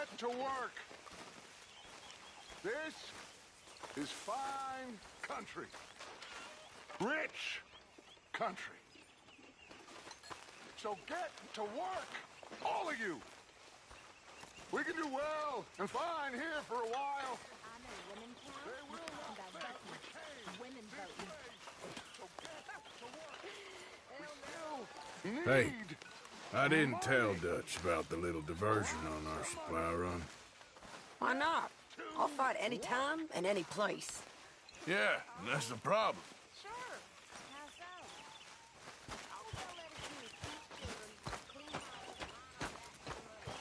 get to work. This is fine country. Rich country. So get to work, all of you. We can do well and fine here for a while. I know women count. They will not think we came Women this voting. way. So get to work. We still Hey, need I didn't tell Dutch about the little diversion on our supply run. Why not? I'll fight any time and any place. Yeah, and that's the problem. Sure. How so? All they'll let us do is teach children clean house and line our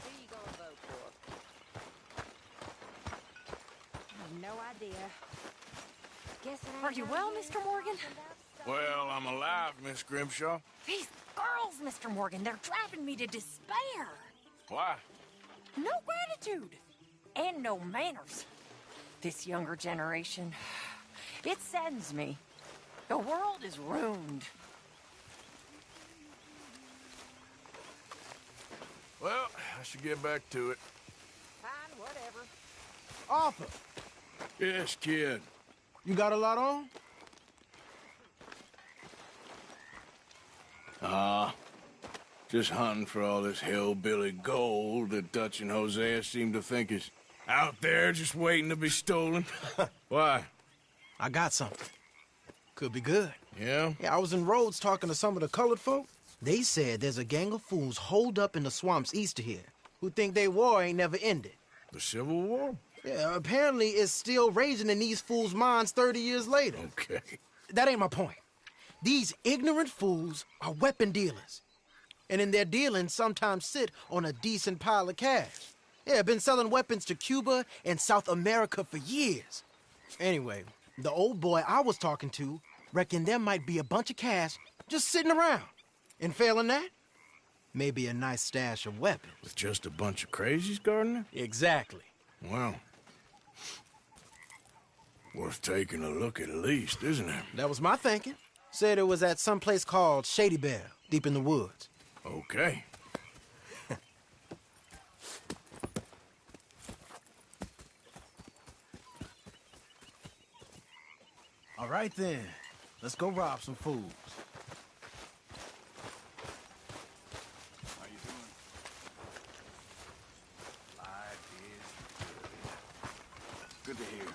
Who you gonna vote for? No idea. Guess it ain't Are you well, Mr. Morgan? Well, I'm alive, Miss Grimshaw. These girls, Mr. Morgan, they're driving me to despair. Why? No gratitude. And no manners. This younger generation, it saddens me. The world is ruined. Well, I should get back to it. Fine, whatever. Arthur, Yes, kid. you got a lot on? Just hunting for all this hillbilly gold that Dutch and Hosea seem to think is out there just waiting to be stolen. Why? I got something. Could be good. Yeah? Yeah, I was in Rhodes talking to some of the colored folk. They said there's a gang of fools holed up in the swamps east of here who think their war ain't never ended. The Civil War? Yeah, apparently it's still raging in these fools' minds 30 years later. Okay. That ain't my point. These ignorant fools are weapon dealers. And in their dealing, sometimes sit on a decent pile of cash. Yeah, been selling weapons to Cuba and South America for years. Anyway, the old boy I was talking to reckoned there might be a bunch of cash just sitting around. And failing that, maybe a nice stash of weapons. With just a bunch of crazies, Gardner? Exactly. Well, worth taking a look at least, isn't it? That was my thinking. Said it was at some place called Shady Belle, deep in the woods. Okay. All right then, let's go rob some fools. How you doing? Life is good. Good to hear.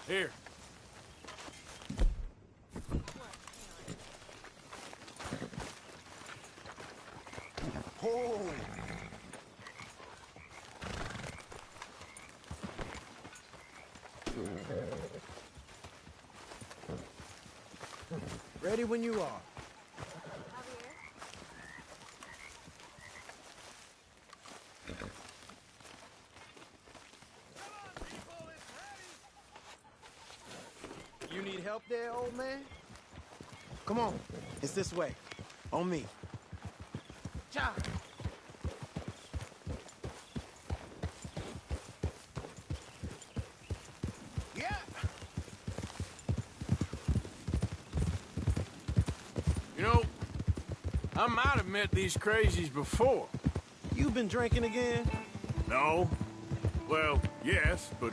Here. Oh. Ready when you are. You need help there, old man? Come on, it's this way. On me. Ja. Yeah. You know, I might have met these crazies before. You been drinking again? No. Well, yes, but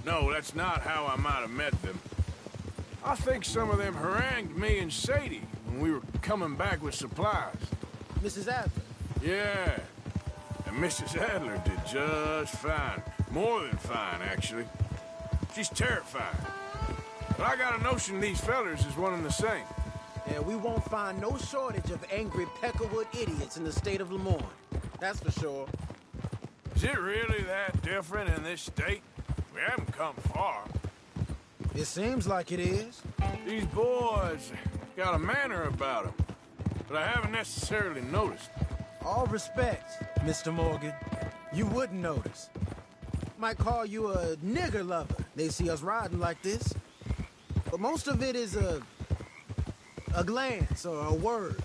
no, that's not how I might have met them. I think some of them harangued me and Sadie when we were coming back with supplies. Mrs. Adler. Yeah. And Mrs. Adler did just fine. More than fine, actually. She's terrifying. But I got a notion these fellers is one and the same. Yeah, we won't find no shortage of angry Peckerwood idiots in the state of Lemoyne. That's for sure. Is it really that different in this state? We haven't come far. It seems like it is. These boys got a manner about them, but I haven't necessarily noticed. All respect, Mr. Morgan. You wouldn't notice. Might call you a nigger lover. They see us riding like this. But most of it is a glance or a word.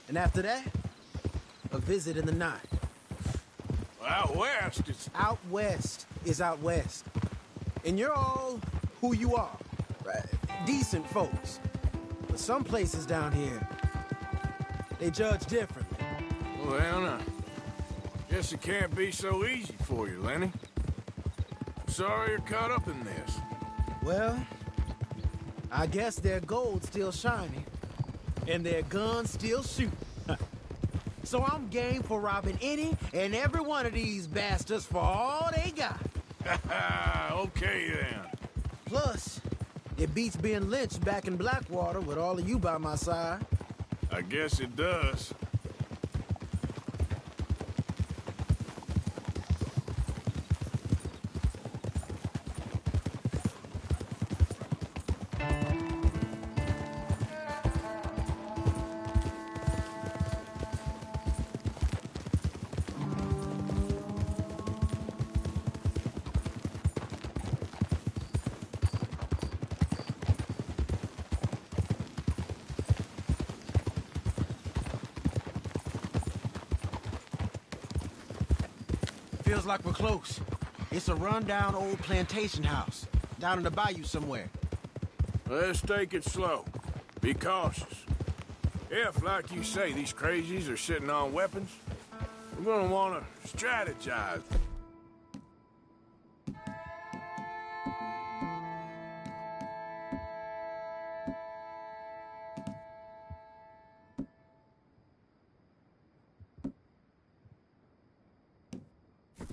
And after that, a visit in the night. Well, out west, it's... Out west is out west. And you're all who you are. Right? Decent folks. But some places down here, they judge differently. Well, I guess it can't be so easy for you, Lenny. Sorry you're caught up in this. Well, I guess their gold's still shining, and their guns still shoot. So I'm game for robbing any and every one of these bastards for all they got. Okay, then. Plus, it beats being lynched back in Blackwater with all of you by my side. I guess it does. Feels like we're close. It's a rundown old plantation house, down in the bayou somewhere. Let's take it slow. Be cautious. If, like you say, these crazies are sitting on weapons, we're gonna want to strategize.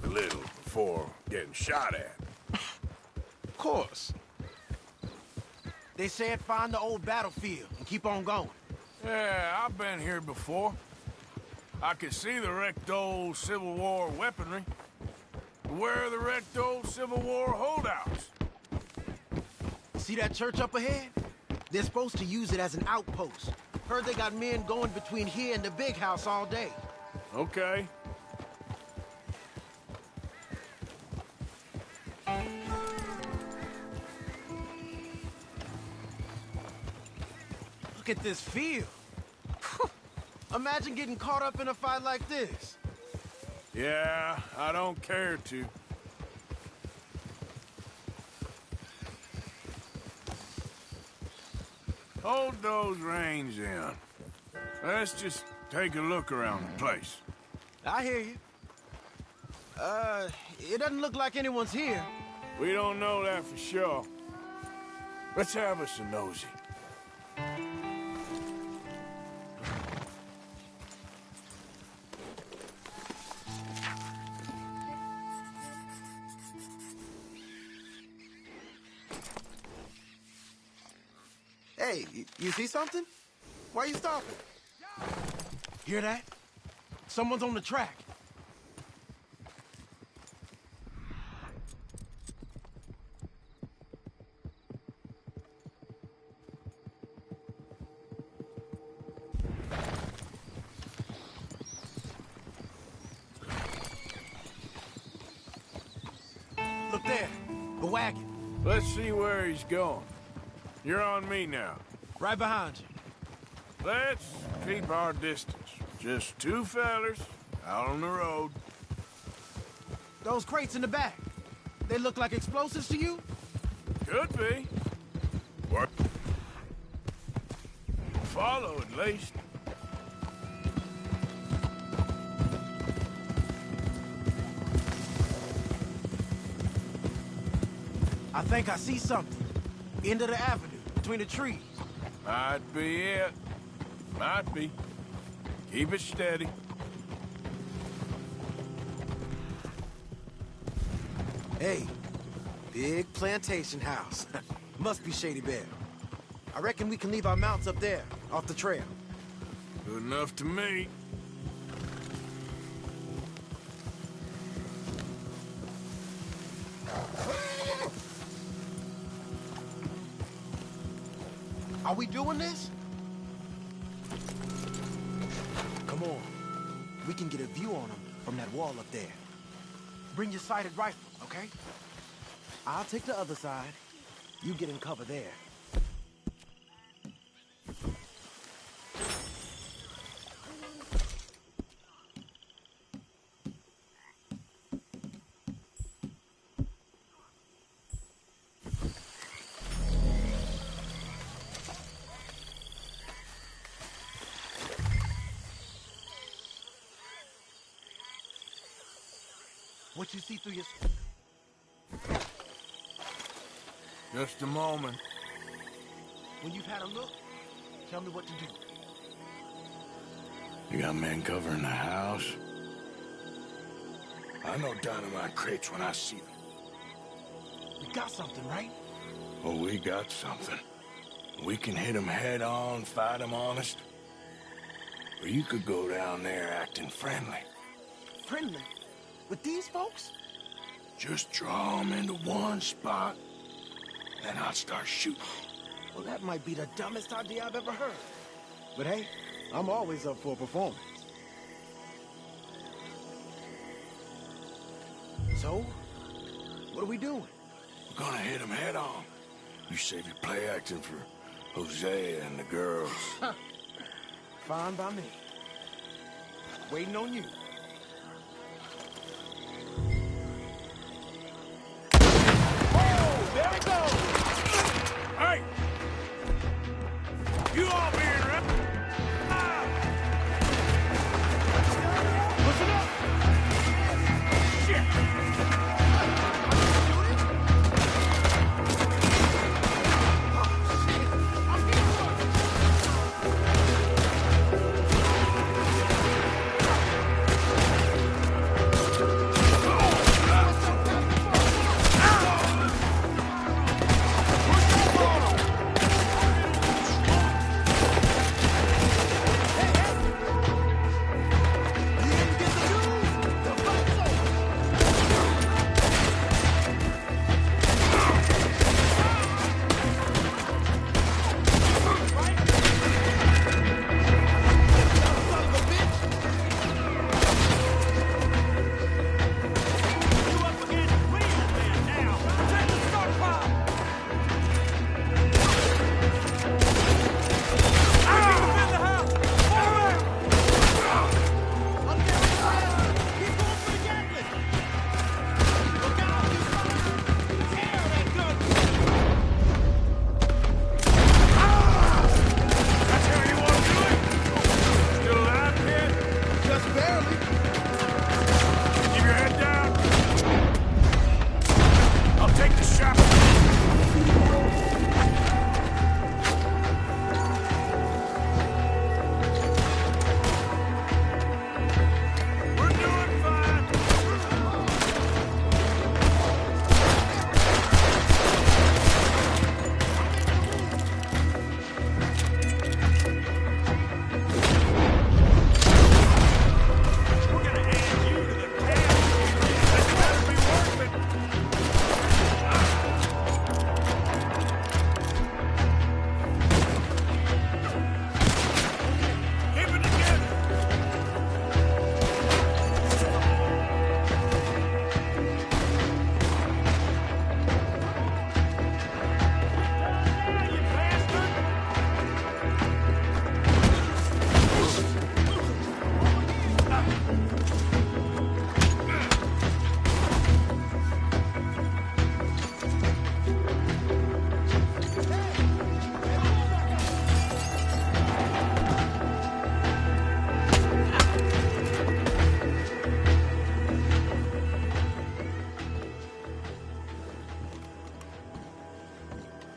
A little before getting shot at. Of course. They said find the old battlefield and keep on going. Yeah, I've been here before. I can see the wrecked old Civil War weaponry. Where are the wrecked old Civil War holdouts? See that church up ahead? They're supposed to use it as an outpost. Heard they got men going between here and the big house all day. Okay. Look at this field. Imagine getting caught up in a fight like this. Yeah, I don't care to. Hold those reins in. Let's just take a look around the place. I hear you. It doesn't look like anyone's here. We don't know that for sure. Let's have us a nosy. Hey, you see something? Why are you stopping? Hear that? Someone's on the track. Look there, the wagon. Let's see where he's going. You're on me now. Right behind you. Let's keep our distance. Just two fellers out on the road. Those crates in the back, they look like explosives to you? Could be. What? Follow at least. I think I see something. End of the avenue, between the trees. Might be it. Might be. Keep it steady. Hey, big plantation house. Must be Shady Bear. I reckon we can leave our mounts up there, off the trail. Good enough to me. Are we doing this? Come on. We can get a view on them from that wall up there. Bring your sighted rifle, okay? I'll take the other side. You get in cover there. What you see through your... Just a moment. When you've had a look, tell me what to do. You got men covering the house? I know dynamite crates when I see them. We got something, right? Oh, we got something. We can hit them head on, fight them honest. Or you could go down there acting friendly. Friendly? With these folks? Just draw them into one spot, then I'll start shooting. Well, that might be the dumbest idea I've ever heard. But hey, I'm always up for a performance. So, what are we doing? We're gonna hit them head on. You save your play acting for Hosea and the girls. Fine by me. Waiting on you. There it goes! Hey! You all being right? Listen up! Shit!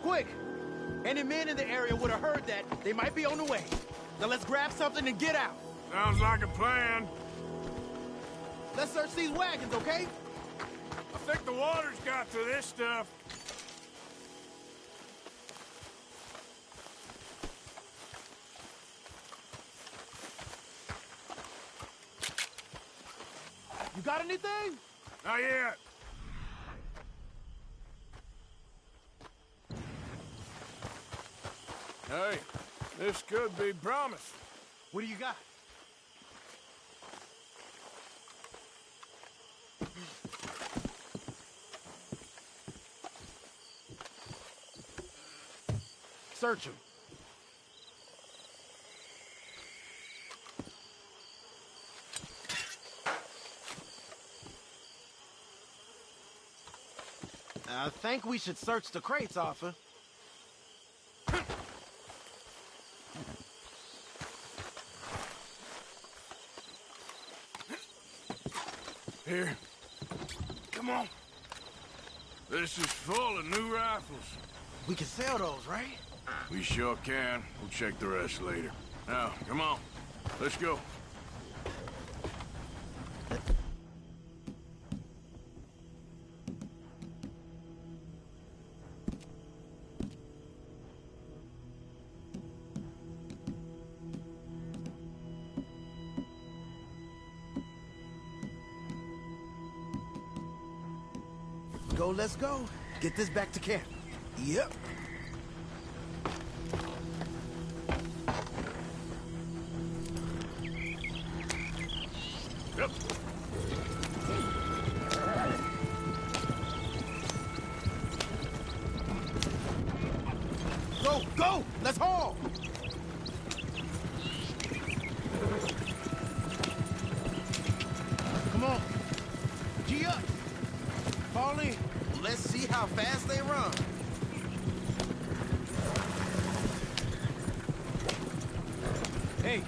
Quick! Any men in the area would have heard that. They might be on the way. Now let's grab something and get out. Sounds like a plan. Let's search these wagons, okay? I think the water's got to this stuff. You got anything? Not yet. Hey, this could be promising. What do you got? Search him. I think we should search the crates, Arthur. Here. Come on. This is full of new rifles. We can sell those, right? We sure can. We'll check the rest later. Now, come on. Let's go. Let's go. Get this back to camp. Yep. Yep. Go, go! Let's haul! Come on. G up. Fall in. Let's see how fast they run. Hey,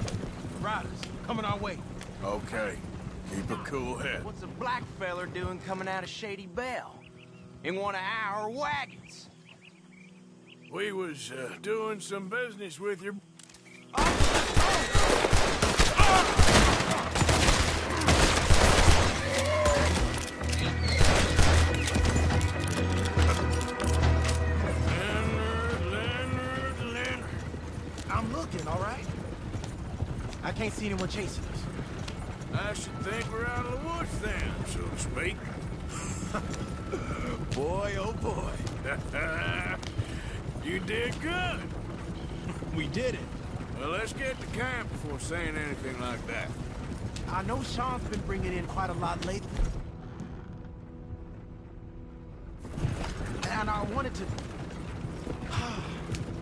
riders, coming our way. Okay. Keep a cool head. What's a black feller doing coming out of Shady Belle? In one of our wagons? We was doing some business with your... Leonard. I'm looking, all right? I can't see anyone chasing us. I should think we're out of the woods then, so to speak. Boy, oh boy. You did good. We did it. Well, let's get to camp before saying anything like that. I know Sean's been bringing in quite a lot lately. And I wanted to...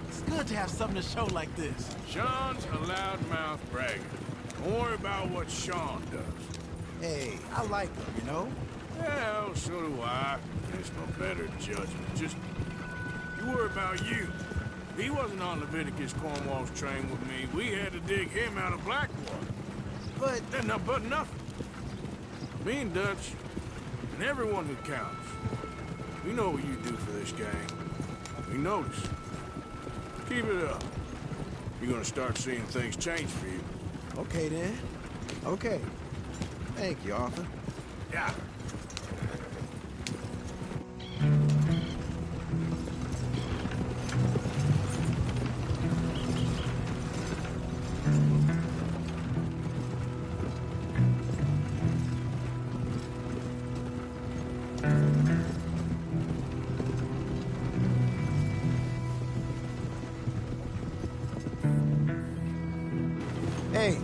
It's good to have something to show like this. Sean's a loudmouth bragger. Don't worry about what Sean does. Hey, I like him, you know? Well, so do I. There's no better judgment. Just, you worry about you. He wasn't on Leviticus Cornwall's train with me. We had to dig him out of Blackwater. But... But nothing. Me and Dutch, and everyone who counts, we know what you do for this gang. We notice. Keep it up. You're gonna start seeing things change for you. Okay, then. Okay. Thank you, Arthur. Yeah. Hey,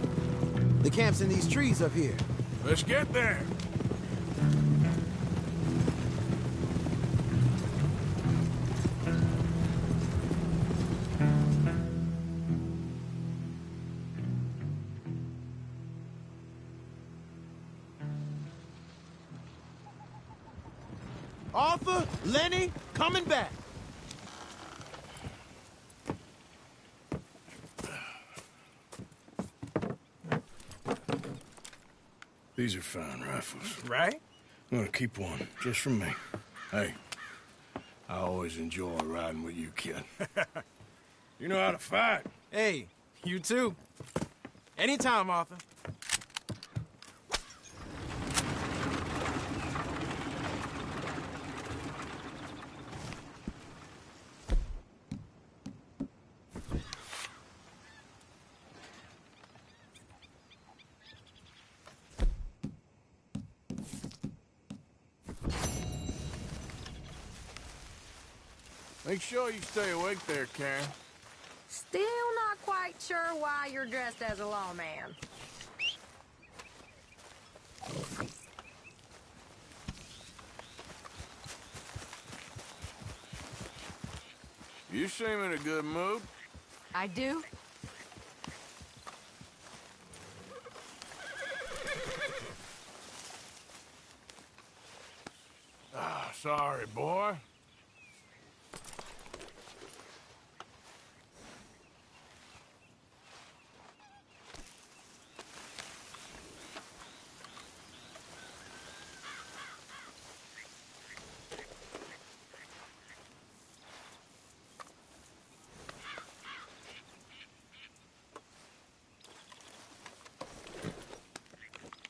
the camp's in these trees up here. Let's get there. Arthur, Lenny, coming back. These are fine rifles. Right? I'm gonna keep one, just for me. Hey, I always enjoy riding with you, kid. You know how to fight. Hey, you too. Anytime, Arthur. Make sure you stay awake there, Karen. Still not quite sure why you're dressed as a lawman. You seem in a good mood. I do? Ah, sorry, boy.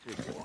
Good boy.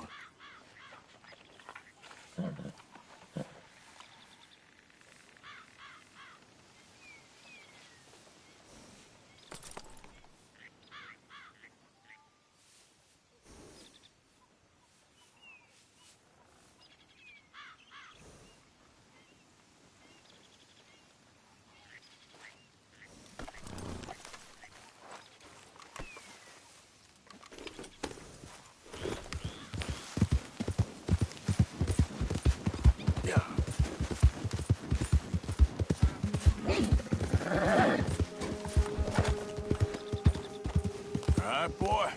All right, boy.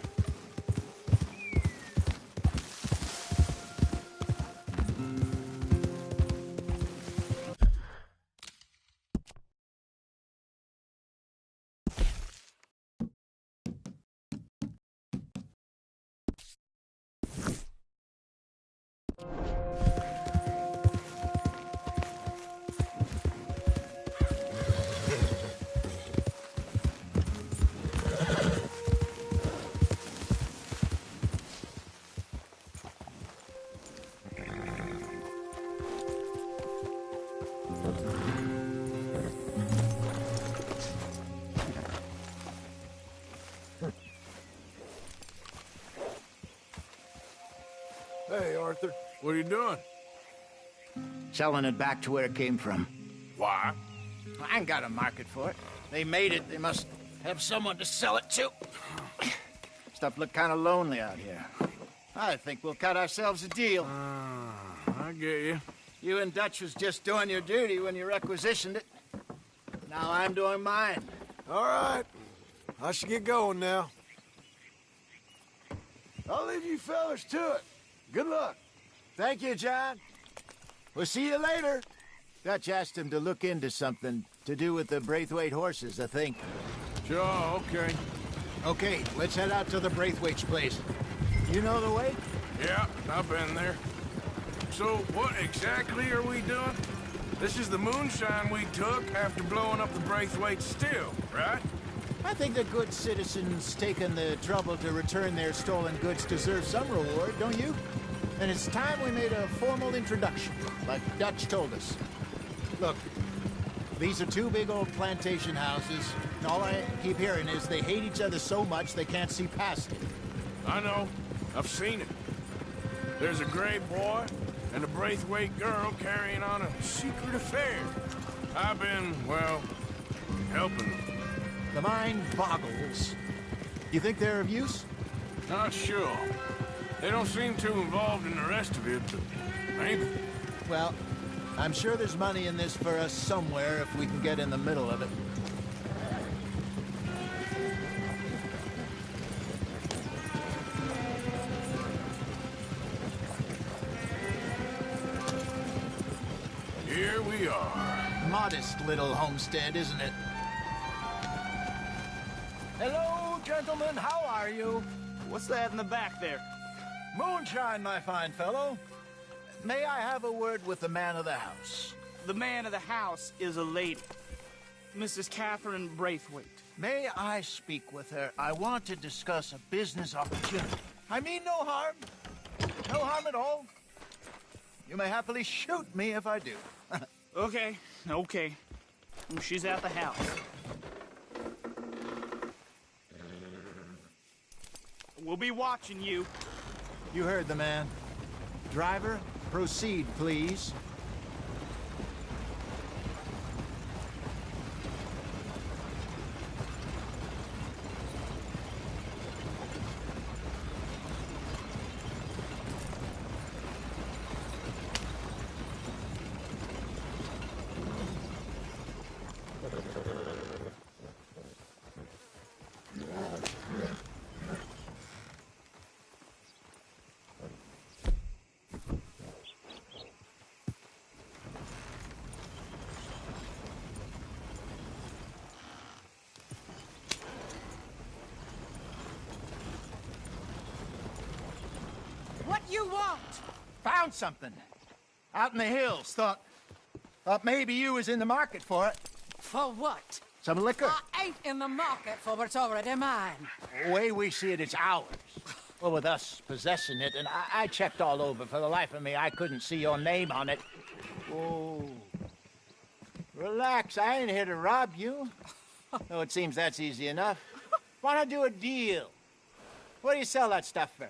Hey, Arthur. What are you doing? Selling it back to where it came from. Why? I ain't got a market for it. They made it. They must have someone to sell it to. Stuff look kind of lonely out here. I think we'll cut ourselves a deal. I get you. You and Dutch was just doing your duty when you requisitioned it. Now I'm doing mine. All right. I should get going now. I'll leave you fellas to it. Good luck. Thank you, John. We'll see you later. Dutch asked him to look into something to do with the Braithwaite horses, I think. Sure, okay. Okay, let's head out to the Braithwaite's place. You know the way? Yeah, I've been there. So, what exactly are we doing? This is the moonshine we took after blowing up the Braithwaite still, right? I think the good citizens taking the trouble to return their stolen goods deserve some reward, don't you? And it's time we made a formal introduction, like Dutch told us. Look, these are two big old plantation houses, and all I keep hearing is they hate each other so much they can't see past it. I know. I've seen it. There's a gray boy and a Braithwaite girl carrying on a secret affair. I've been, well, helping them. The mind boggles. You think they're of use? Not sure. They don't seem too involved in the rest of it, but maybe. Well, I'm sure there's money in this for us somewhere if we can get in the middle of it. Here we are. Modest little homestead, isn't it? Hello, gentlemen. How are you? What's that in the back there? Moonshine, my fine fellow. May I have a word with the man of the house? The man of the house is a lady, Mrs. Catherine Braithwaite. May I speak with her? I want to discuss a business opportunity. I mean no harm. No harm at all. You may happily shoot me if I do. Okay. She's at the house. We'll be watching you. You heard the man. Driver, proceed, please. want? Found something. Out in the hills. Thought maybe you was in the market for it. For what? Some liquor. I ain't in the market for what's already mine. The way we see it, it's ours. Well, with us possessing it, and I checked all over. For the life of me, I couldn't see your name on it. Oh. Relax, I ain't here to rob you. Though it seems that's easy enough. Wanna do a deal? What do you sell that stuff for?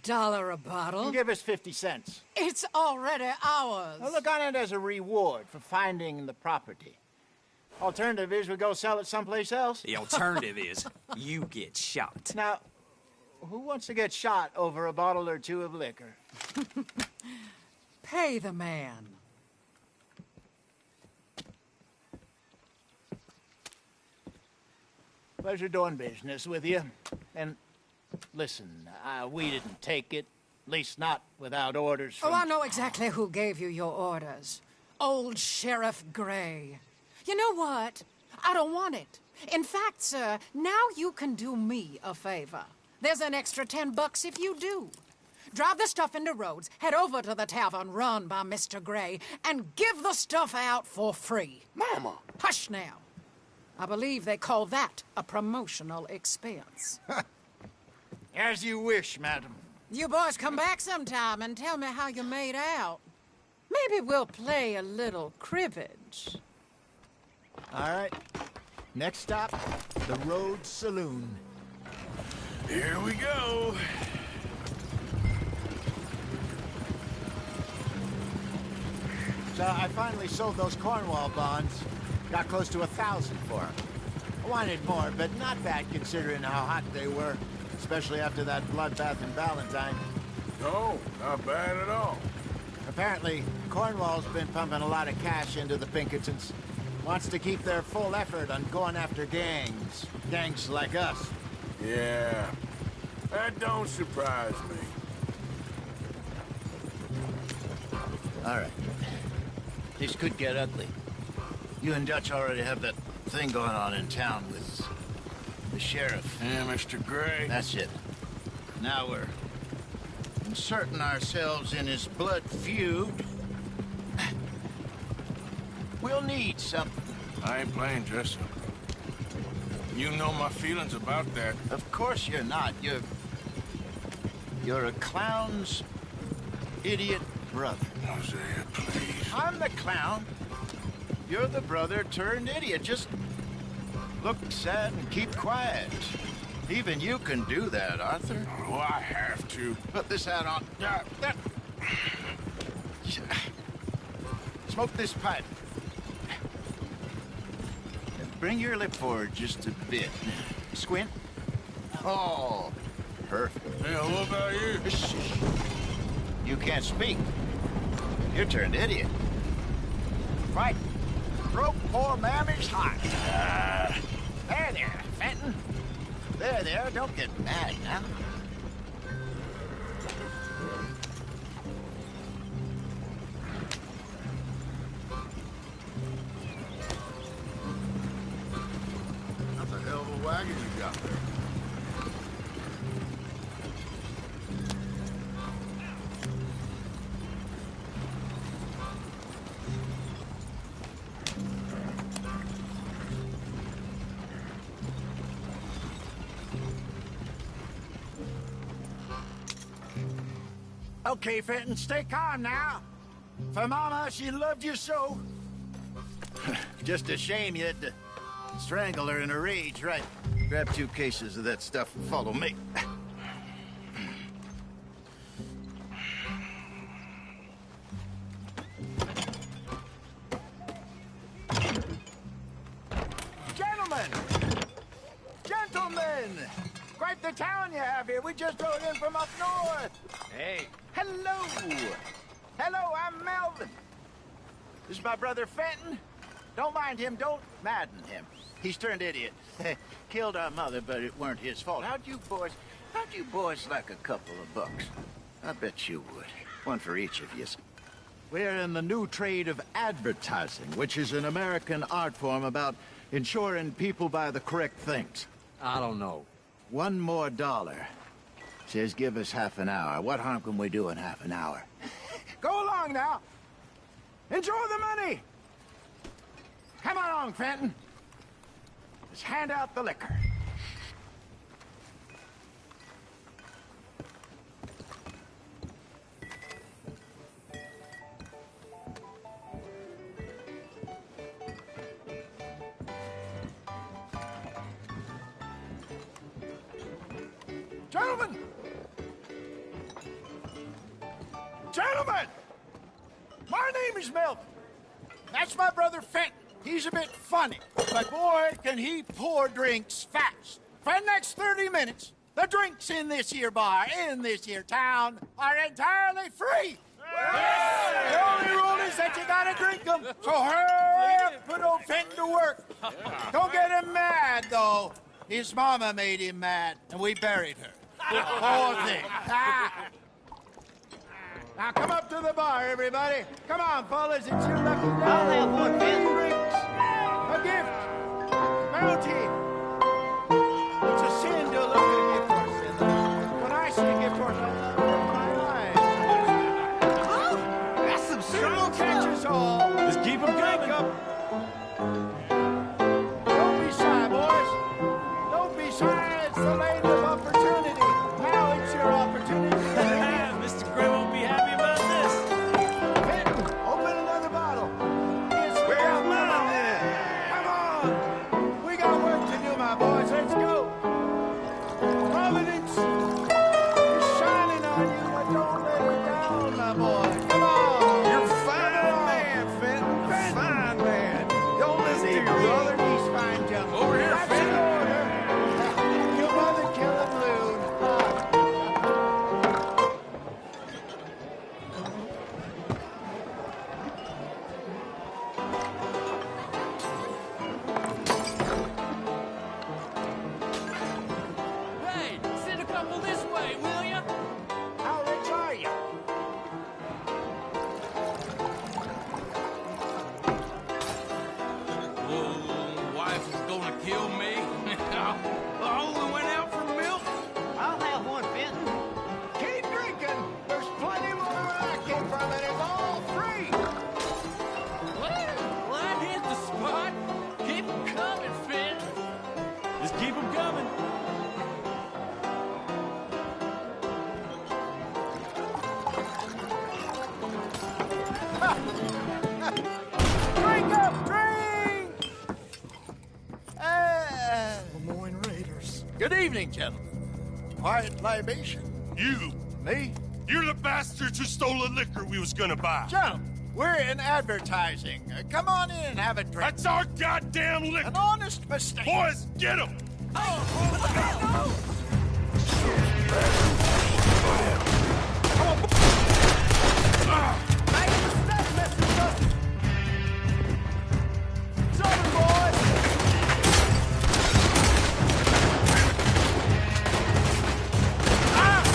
$1 a bottle? Give us 50 cents. It's already ours. Well, look on it as a reward for finding the property. Alternative is we go sell it someplace else. The alternative is you get shot. Now, who wants to get shot over a bottle or two of liquor? Pay the man. Pleasure doing business with you. And listen, we didn't take it. At least not without orders from... Oh, I know exactly who gave you your orders. Old Sheriff Gray. You know what? I don't want it. In fact, sir, now you can do me a favor. There's an extra $10 if you do. Drive the stuff into Rhodes, head over to the tavern run by Mr. Gray, and give the stuff out for free. Mama! Hush now. I believe they call that a promotional expense. As you wish, madam. You boys come back sometime and tell me how you made out. Maybe we'll play a little cribbage. All right. Next stop, the Rhodes Saloon. Here we go. So I finally sold those Cornwall bonds. Got close to 1,000 for them. I wanted more, but not bad considering how hot they were. Especially after that bloodbath in Valentine. No, not bad at all. Apparently, Cornwall's been pumping a lot of cash into the Pinkertons. Wants to keep their full effort on going after gangs. Gangs like us. Yeah, that don't surprise me. All right. This could get ugly. You and Dutch already have that thing going on in town with the sheriff. Yeah, Mr. Gray. That's it. Now we're inserting ourselves in his blood feud. We'll need something. I ain't playing dress up. You know my feelings about that. Of course you're not. You're a clown's idiot brother. Hosea, please. I'm the clown. You're the brother turned idiot. Just look sad and keep quiet. Even you can do that, Arthur. Oh, I have to. Put this hat on. Smoke this pipe. Bring your lip forward just a bit. Squint. Oh, perfect. Yeah, what about you? You can't speak. You're turned idiot. Right. Broke poor Mammy's heart. There, Fenton. There, don't get mad now. That's a hell of a wagon you got there. Okay, Fenton, stay calm now. For Mama, she loved you so. Just a shame you had to strangle her in a rage, right? Grab 2 cases of that stuff and follow me. Gentlemen! Quite the town you have here. We just rode in from up north. Hey. Hello. Hello, I'm Melvin. This is my brother Fenton. Don't mind him. Don't madden him. He's turned idiot. Killed our mother, but it weren't his fault. How'd you boys like a couple of bucks? I bet you would. One for each of you. We're in the new trade of advertising, which is an American art form about ensuring people buy the correct things. I don't know. $1 more. Says give us half an hour. What harm can we do in half an hour? Go along now. Enjoy the money. Come along, Fenton. Let's hand out the liquor. Gentlemen! Gentlemen! My name is Melvin. That's my brother Fenton. He's a bit funny, but boy, can he pour drinks fast. For the next 30 minutes, the drinks in this here bar, in this here town, are entirely free. The only rule is that you gotta drink them. So hurry up, put old Fenton to work. Don't get him mad, though. His mama made him mad, and we buried her. Poor thing. Now come up to the bar, everybody. Come on, fellas, it's your lucky day. I'll have one, Ben. Drinks, a gift, bounty. It's a sin to look at a gift horse. When I see a gift horse, I open my eyes. Oh, that's some We'll catch us all. Just keep them coming. Don't be shy, boys. Don't be shy. It's the land of opportunity. Now it's your opportunity. Mr. Gray won't be happy about this. Fenton, open another bottle. Yes, where's mine? Come on. We got work to do, my boys. Let's go. Providence is shining on you, but don't let it down, my boy. Come on. You're a fine man, Fenton. Fine man. Don't listen to your brother. He's fine, gentlemen. Over here, That's Fenton. an order. Your mother kill him, Loon. Hey, send a couple this way, will ya? How rich are you? Wife is gonna kill me. I only went out for milk. I'll have one, Fenton. Keep drinking. There's plenty more where I came from, and it's all free. Well, I hit the spot. Keep 'em coming, Fenton. Just keep 'em coming. Drink up, drink! Lemoyne Raiders. Good evening, gentlemen. Quiet libation. You! Me? You're the bastards who stole the liquor we was gonna buy. Gentlemen, we're in advertising. Come on in and have a drink. That's our goddamn liquor! An honest mistake. Boys, get him! Make a mistake, Mr. It's over, boys.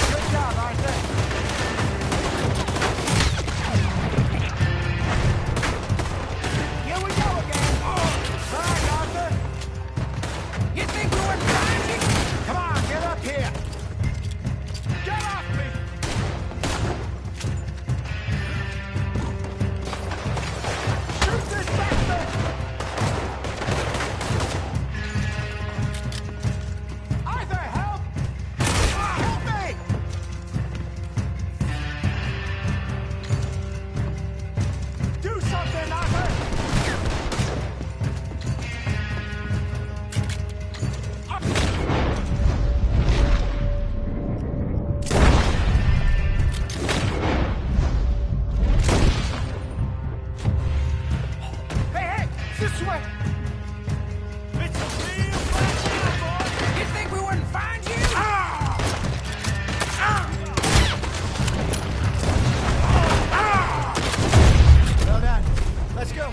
Good job, Arthur. Here we go again. Right, Arthur. You think we wouldn't find you? Come on, get up here. Get off me. Shoot this bastard. Arthur, help. Help me. Do something, Arthur. Hey, this way. It's a real black boy. You think we wouldn't find you? Well done. Let's go.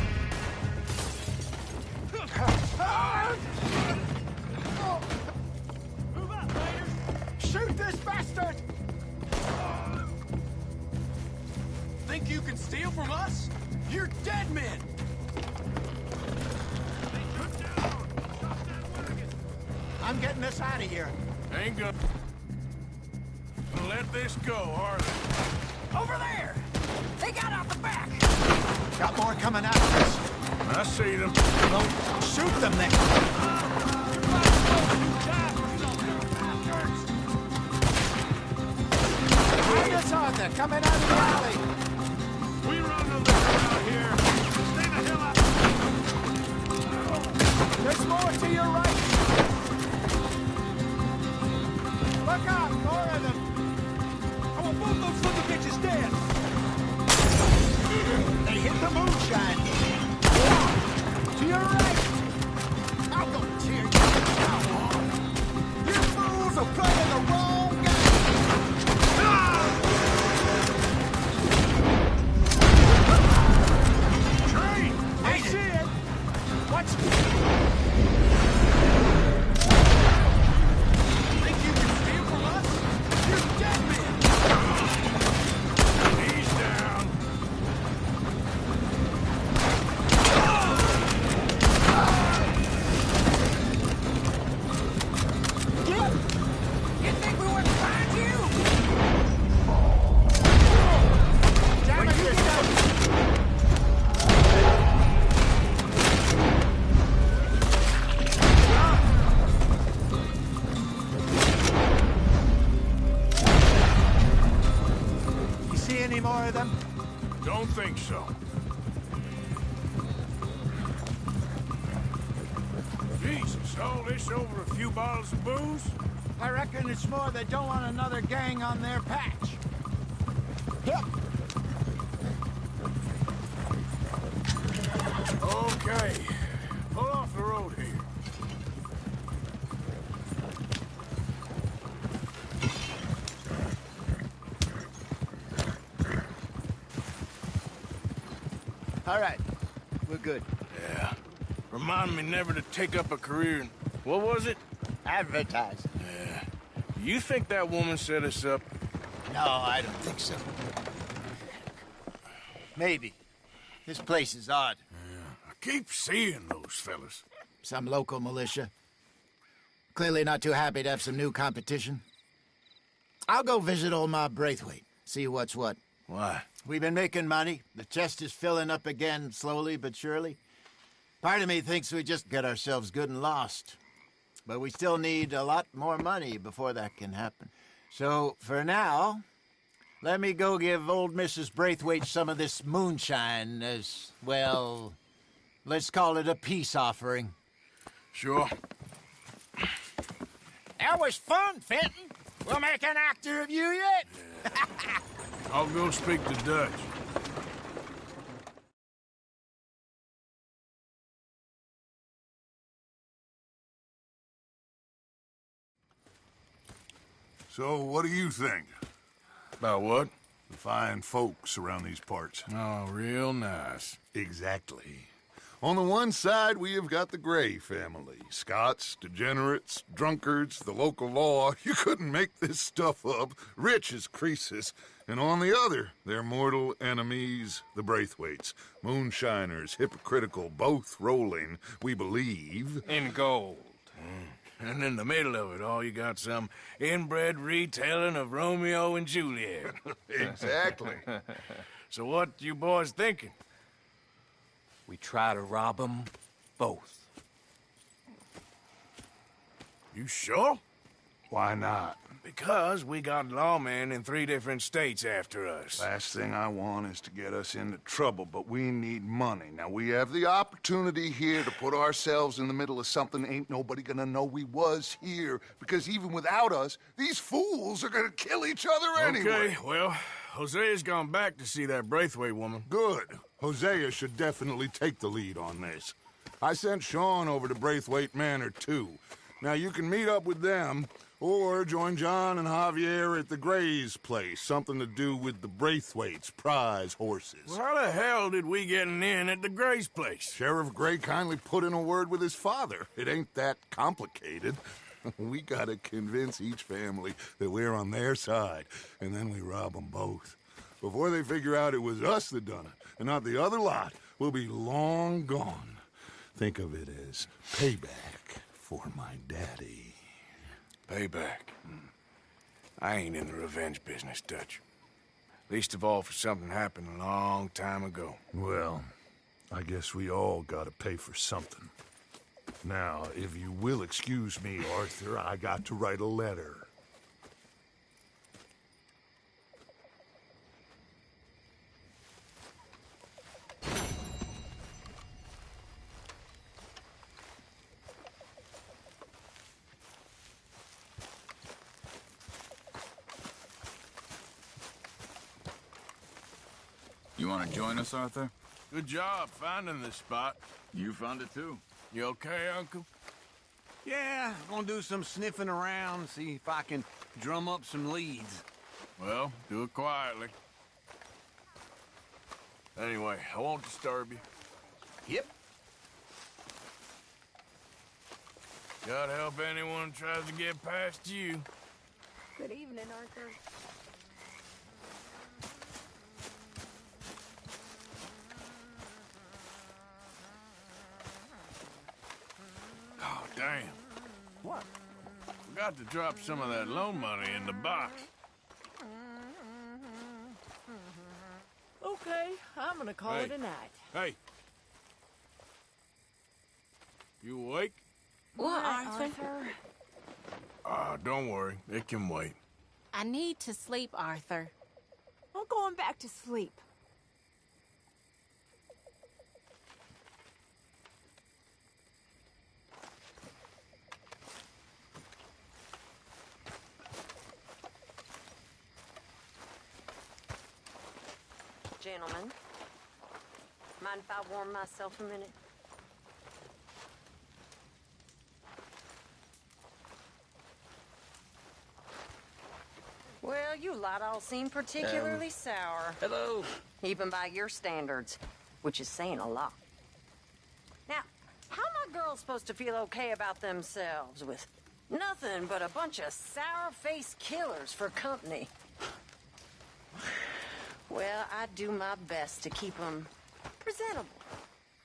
Move up, Raiders. Shoot this bastard! Think you can steal from us? You're dead men. I'm getting us out of here. Ain't good. gonna let this go, are they? Over there! They got out the back! Got more coming out of us. I see them. Well, shoot them then. Find us on there, coming out of the alley. We run the liquor out here. Stay the hell out. There's more to your right. Look out, more of them. I want both those son of bitches dead. They hit the moonshine. To your right. I'm gonna tear you down. You fools are playing the wrong game. Train! I see it! Watch it. Think you can steal from us? You're dead men! He's down. You think we wouldn't find you? Damn it, yourself. You see any more of them? Don't think so. Jesus, all this over a few bottles of booze? I reckon it's more they don't want another gang on their patch. Yep. Okay. Pull off the road here. All right. We're good. Yeah. Remind me never to take up a career in... What was it? Advertising. Yeah. You think that woman set us up? No, I don't think so. Maybe. This place is odd. I keep seeing those fellas. Some local militia. Clearly not too happy to have some new competition. I'll go visit old Ma Braithwaite, see what's what. Why? We've been making money. The chest is filling up again, slowly but surely. Part of me thinks we just get ourselves good and lost. But we still need a lot more money before that can happen. So, for now, let me go give old Mrs. Braithwaite some of this moonshine as, well, let's call it a peace offering. Sure. That was fun, Fenton. We'll make an actor of you yet. I'll go speak to Dutch. So, what do you think? About what? The fine folks around these parts. Oh, real nice. Exactly. On the one side, we have got the Gray family. Scots, degenerates, drunkards, the local law. You couldn't make this stuff up. Rich as Croesus. And on the other, their mortal enemies, the Braithwaites. Moonshiners, hypocritical, both rolling, we believe. In gold. And in the middle of it all, you got some inbred retelling of Romeo and Juliet. Exactly. So what you boys thinking? We try to rob them both. You sure? Why not? Because we got lawmen in 3 different states after us. Last thing I want is to get us into trouble, but we need money. Now, we have the opportunity here to put ourselves in the middle of something ain't nobody gonna know we was here, because even without us, these fools are gonna kill each other anyway. Okay, well, Hosea's gone back to see that Braithwaite woman. Good. Hosea should definitely take the lead on this. I sent Sean over to Braithwaite Manor, too. Now, you can meet up with them, or join John and Javier at the Gray's place. Something to do with the Braithwaite's prize horses. Well, how the hell did we get in at the Gray's place? Sheriff Gray kindly put in a word with his father. It ain't that complicated. We gotta convince each family that we're on their side, and then we rob them both. Before they figure out it was us that done it, and not the other lot, we'll be long gone. Think of it as payback for my daddy. Payback. I ain't in the revenge business, Dutch. Least of all for something happened a long time ago. Well, I guess we all gotta pay for something. Now, if you will excuse me, Arthur, I got to write a letter. You want to join us, Arthur? Good job finding this spot. You found it too. You okay, Uncle? Yeah, I'm gonna do some sniffing around, see if I can drum up some leads. Well, do it quietly. Anyway, I won't disturb you. Yep. God help anyone who tries to get past you. Good evening, Arthur. Oh, damn. What? Forgot to drop some of that loan money in the box. Okay, I'm gonna call it a night. Hey. You awake? What, Arthur? Don't worry. It can wait. I need to sleep, Arthur. I'm going back to sleep. Gentlemen, mind if I warm myself a minute? Well, you lot all seem particularly sour. Hello. Even by your standards, which is saying a lot. Now, how are my girls supposed to feel okay about themselves with nothing but a bunch of sour-faced killers for company? Well, I do my best to keep them presentable.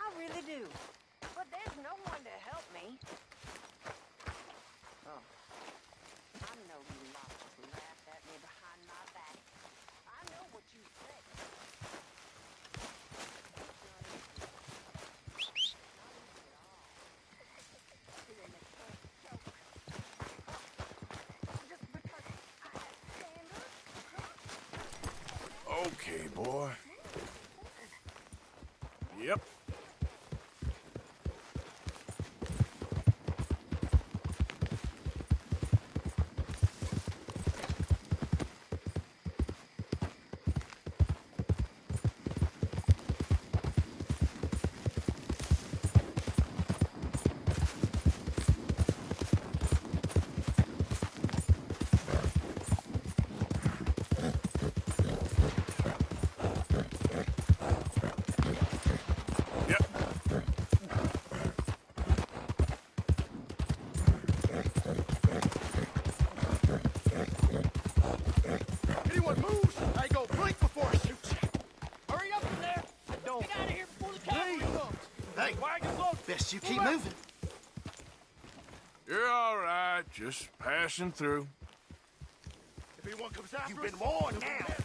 I really do. But there's no one to help me. Oh, I know you lot just laughed at me behind my back. I know what you said. Okay, boy. Yep. Anyone moves, I go blink before I shoot you. Hurry up in there. Don't. Get out of here before the cavalry comes. Hey, Wagon's loaded. best you keep moving. You're all right. Just passing through. If anyone comes after you've been warned now.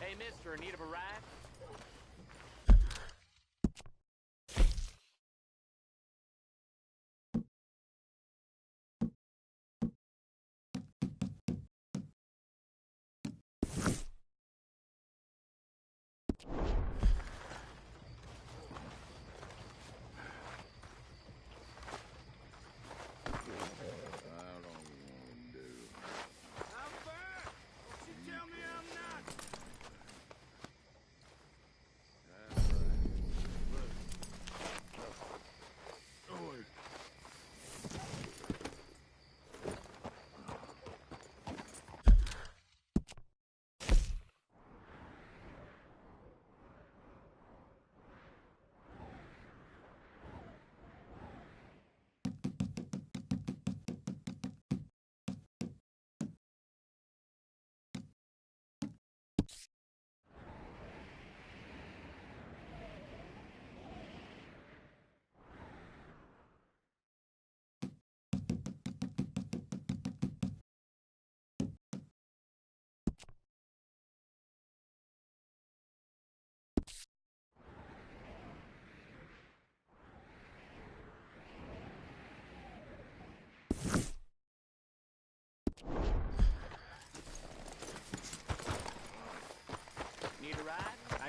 Hey, mister, in need of a ride?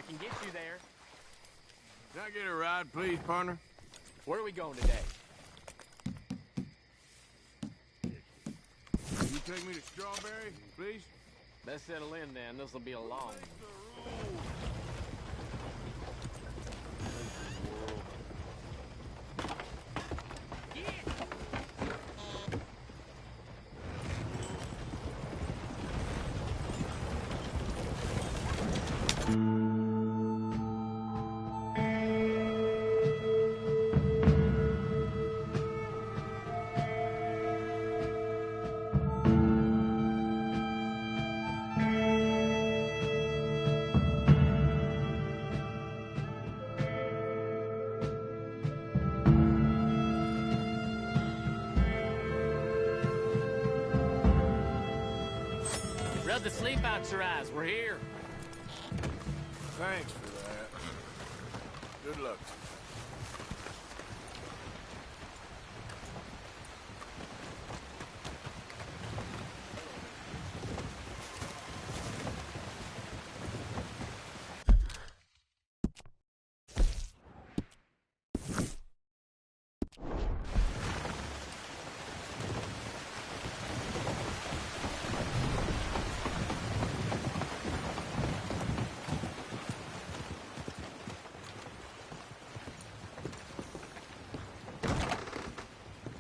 can get you there. Can I get a ride, please, partner? Where are we going today? Can you take me to Strawberry, please? Let's settle in then. This'll be a long one. Rub the sleep out your eyes. We're here. Thanks for that. Good luck.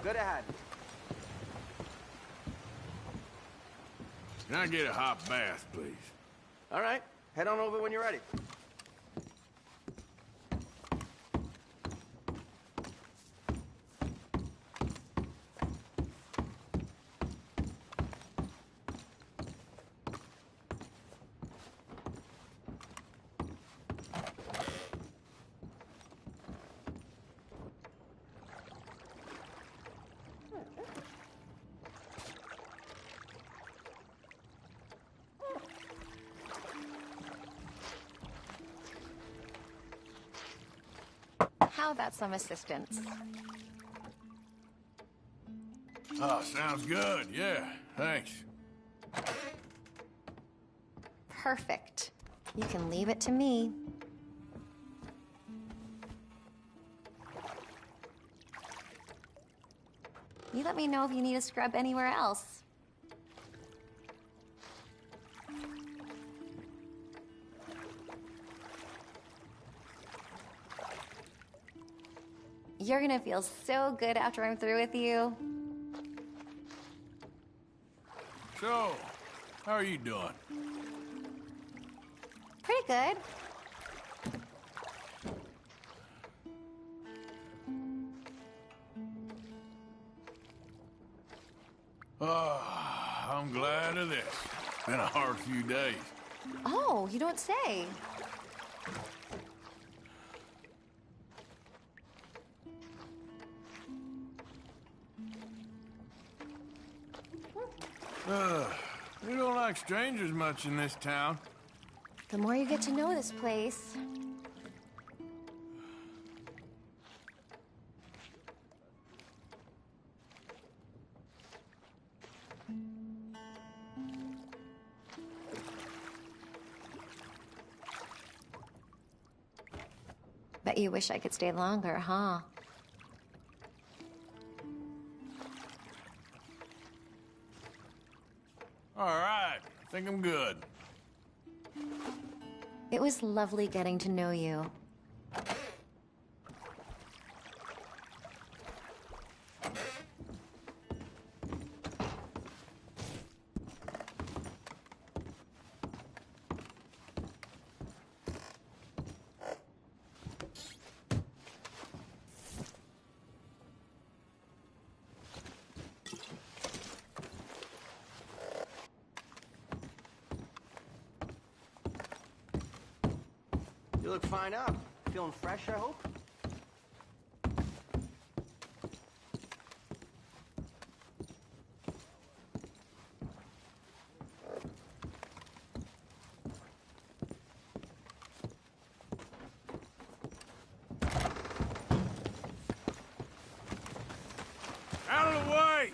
Good ahead. Can I get a hot bath, please? All right. Head on over when you're ready. How about some assistance? Oh, sounds good. Yeah, thanks. Perfect. You can leave it to me. You let me know if you need a scrub anywhere else. You're gonna feel so good after I'm through with you. So, how are you doing? Pretty good. Oh, I'm glad of this. Been a hard few days. Oh, you don't say. We don't like strangers much in this town. The more you get to know this place. Bet you wish I could stay longer, huh? All right, I think I'm good. It was lovely getting to know you. You look fine up. Feeling fresh, I hope? Out of the way!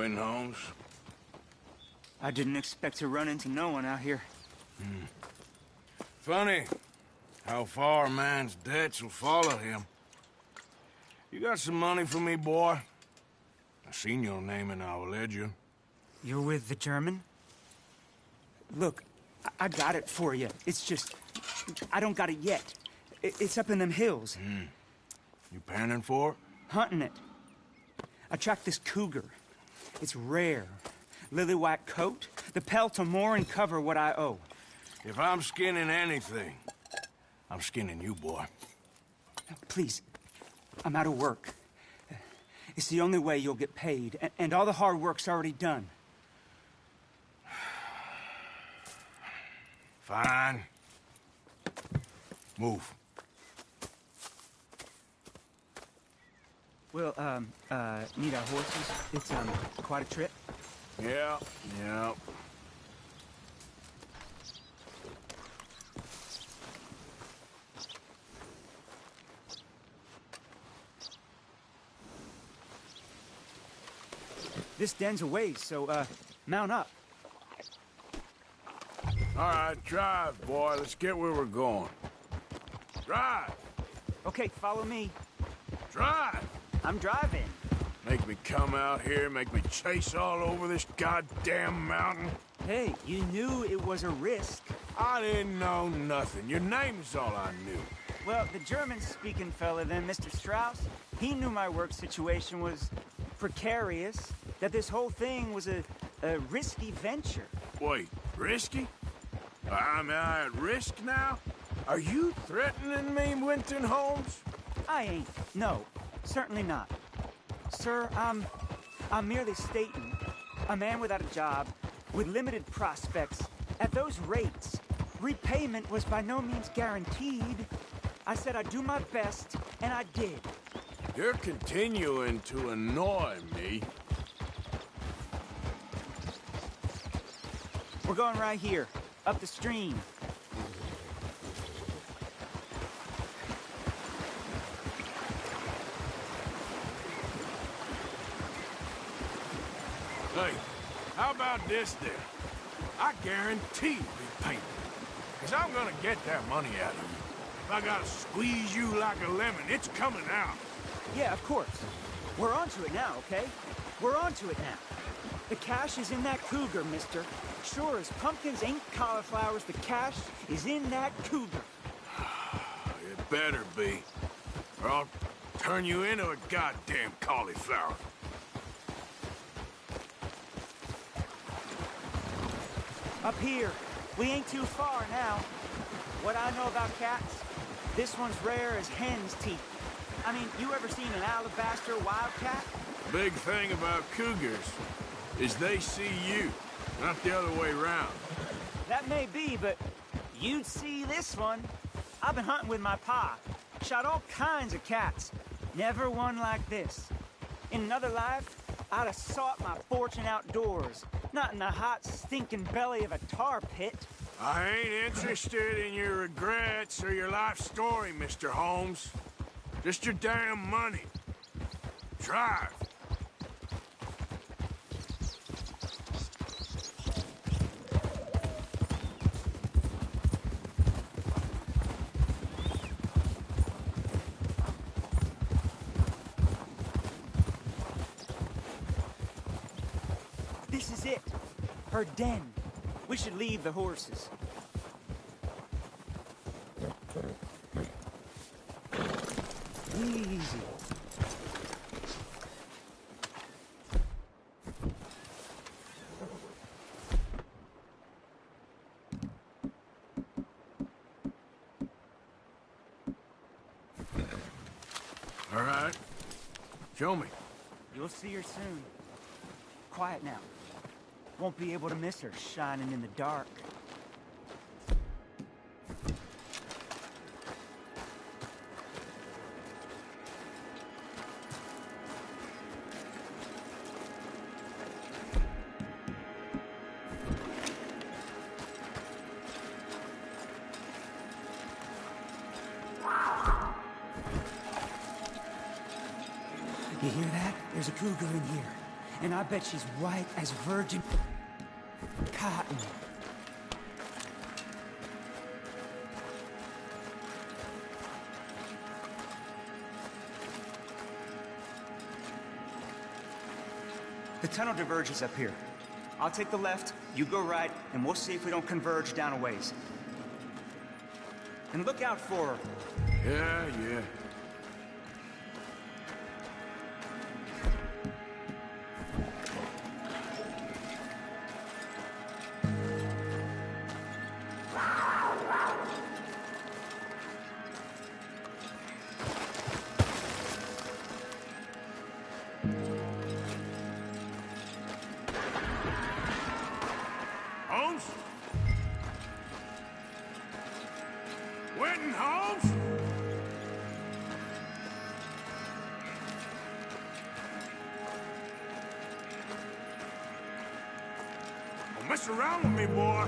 Quinn Holmes. I didn't expect to run into no one out here. Funny how far a man's debts will follow him. You got some money for me, boy? I seen your name in our ledger. You're with the German? Look, I got it for you. It's just, I don't got it yet. It's up in them hills. You panning for it? Hunting it. I tracked this cougar. It's rare. Lily white coat. The pelt will more and cover what I owe. If I'm skinning anything, I'm skinning you, boy. Please, I'm out of work. It's the only way you'll get paid, and all the hard work's already done. Fine. Move. Well, need our horses? It's, quite a trip. Yeah. This den's a ways, so, mount up. All right, drive, boy. Let's get where we're going. Drive! Okay, follow me. Drive! I'm driving. Make me come out here, make me chase all over this goddamn mountain. Hey, you knew it was a risk. I didn't know nothing. Your name is all I knew. Well, the German-speaking fella then, Mr. Strauss, he knew my work situation was precarious, that this whole thing was a risky venture. Wait, risky? Am I at risk now? Are you threatening me, Winton Holmes? I ain't. No, certainly not. Sir, I'm merely stating, a man without a job, with limited prospects, at those rates, repayment was by no means guaranteed. I said I'd do my best, and I did. You're continuing to annoy me. We're going right here, up the stream. Hey, how about this then? I guarantee repayment. Because I'm gonna get that money out of you. If I gotta squeeze you like a lemon, it's coming out. Yeah, of course. We're onto it now, okay? We're onto it now. The cash is in that cougar, mister. Sure as pumpkins ain't cauliflowers, the cash is in that cougar. It better be, or I'll turn you into a goddamn cauliflower. Up here. We ain't too far now. What I know about cats, this one's rare as hen's teeth. I mean, you ever seen an alabaster wildcat? Big thing about cougars is they see you, not the other way around. That may be, but you'd see this one. I've been hunting with my pa. Shot all kinds of cats. Never one like this. In another life, I'd have sought my fortune outdoors, not in the hot, stinking belly of a tar pit. I ain't interested in your regrets or your life story, Mr. Holmes. Just your damn money. Drive. This is it. Her den. We should leave the horses. Easy. All right. Show me. You'll see her soon. Quiet now. Won't be able to miss her shining in the dark. You hear that? There's a cougar in here. And I bet she's white as virgin cotton. The tunnel diverges up here. I'll take the left, you go right, and we'll see if we don't converge down a ways. And look out for her. Yeah. Holmes? Winton Holmes? Don't mess around with me, boy.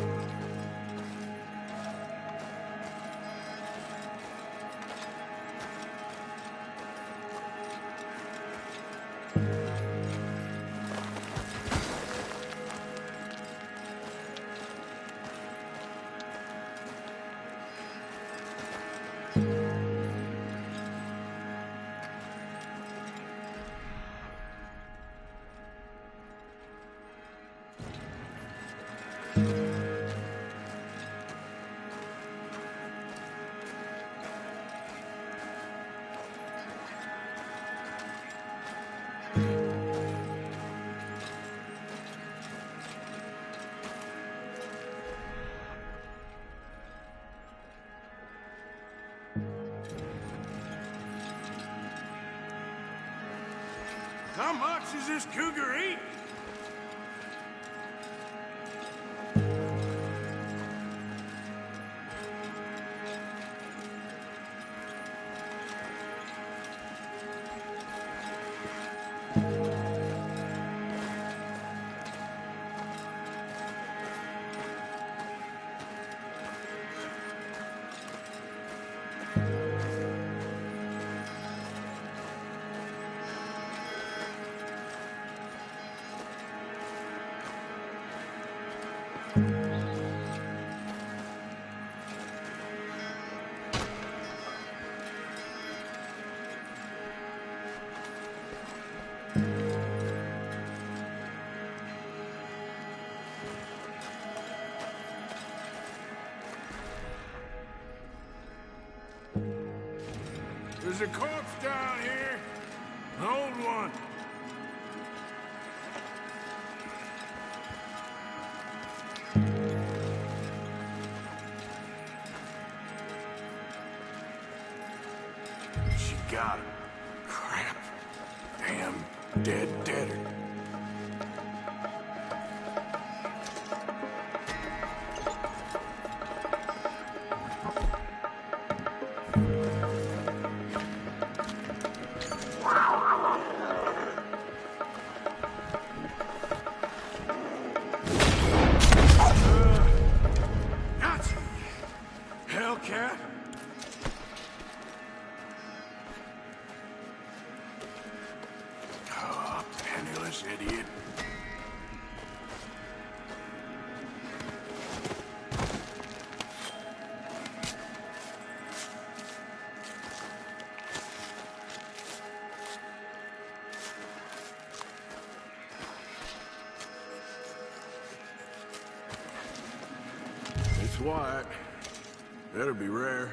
How much is this cougar eat? There's a corpse down here. An old one. She got him. Crap. Damn deader. Gotcha. Hellcat. Oh, penniless idiot. It's white. Better be rare.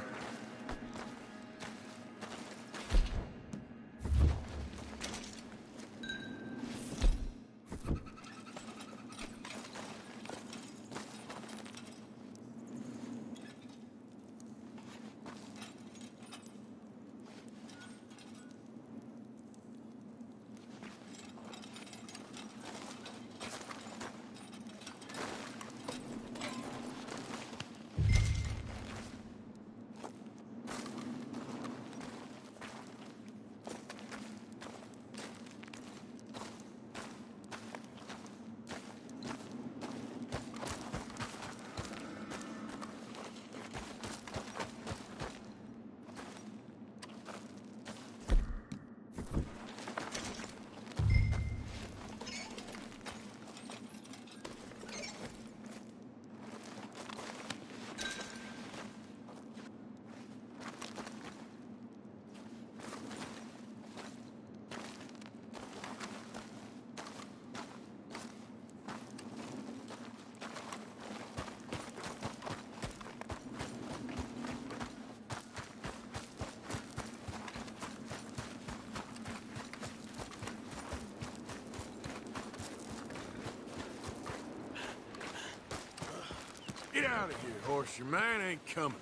out of here, horse. Your man ain't coming.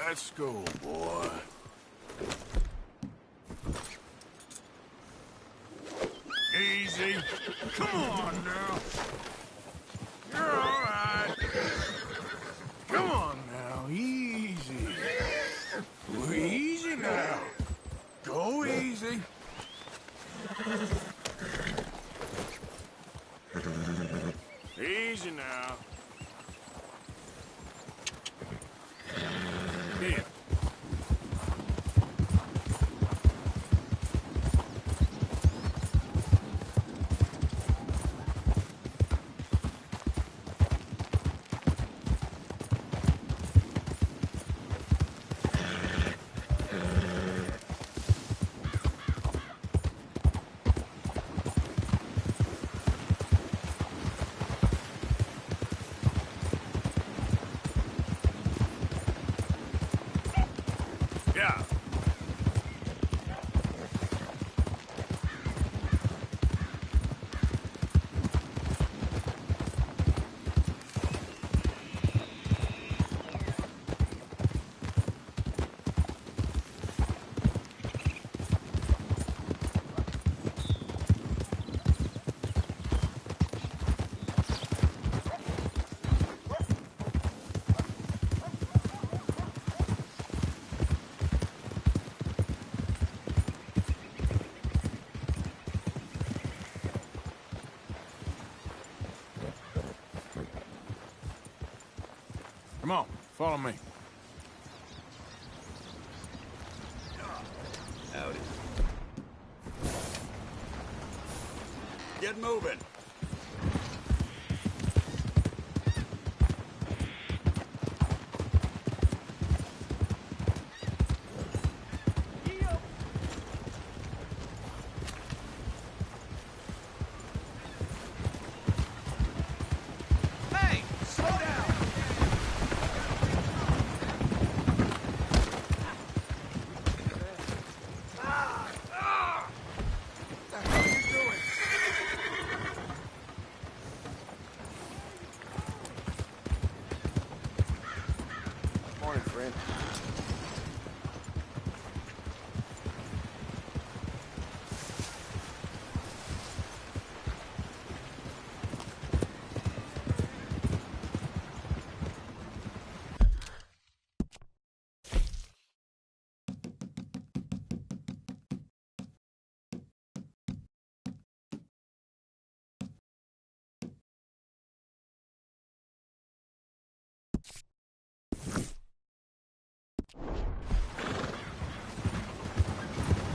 Let's go, boy. Easy. Come on now. You're all right. Come on now. Easy. Easy now. Go easy. Easy now. Here. Yeah. Come on, follow me. Howdy. Get moving. Hey, slow down. What the hell are you doing? Morning, friend.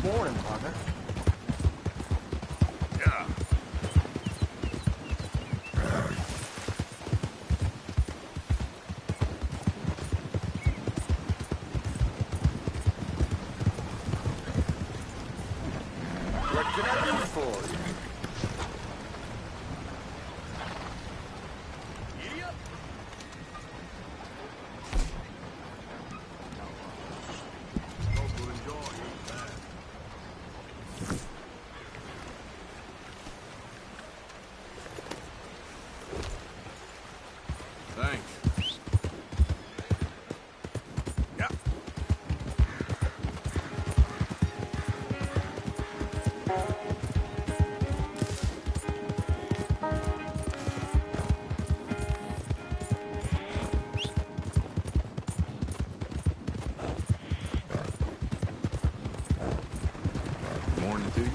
Morning, partner. Yeah. What can I do for you? Yep. Hope you'll enjoy it. Thanks. Yeah. Morning to you.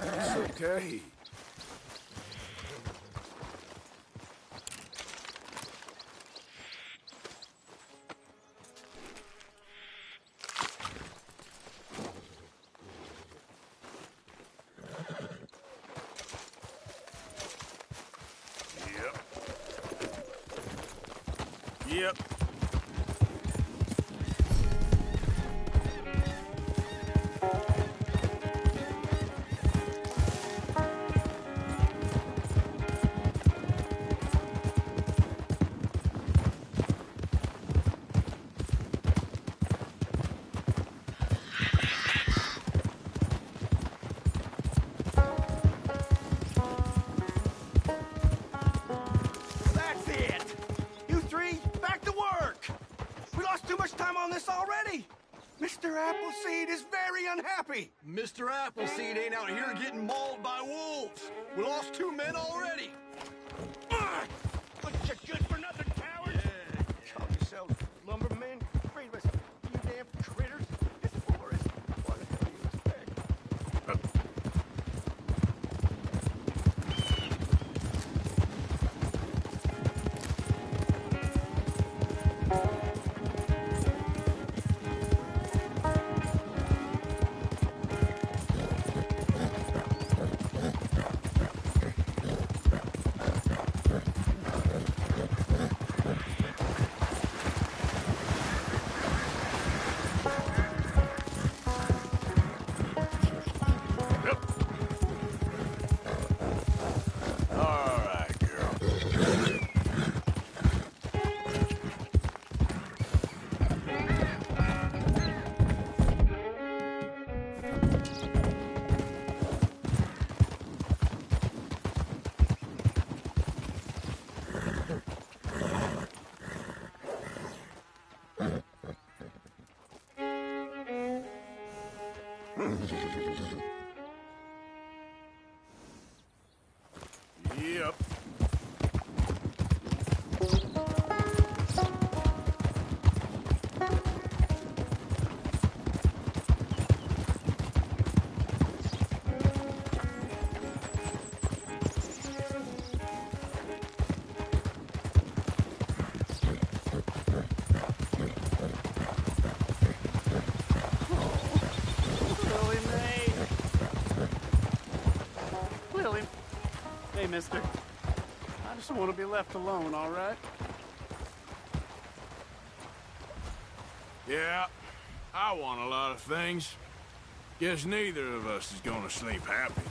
It's okay. Yep. That's it! You three, back to work! We lost too much time on this already! Mr. Appleseed is very unhappy! Mr. Appleseed ain't out here getting mauled by wolves. We lost 2 men already. Bunch of good-for-nothing cowards! Yeah. Call yourselves lumbermen? Afraid of us, you damn critters! It's forest. What the hell do you expect? Yep. Willie Mae. Willie. Hey, mister. I just want to be left alone, all right? Yeah, I want a lot of things. Guess neither of us is gonna sleep happy.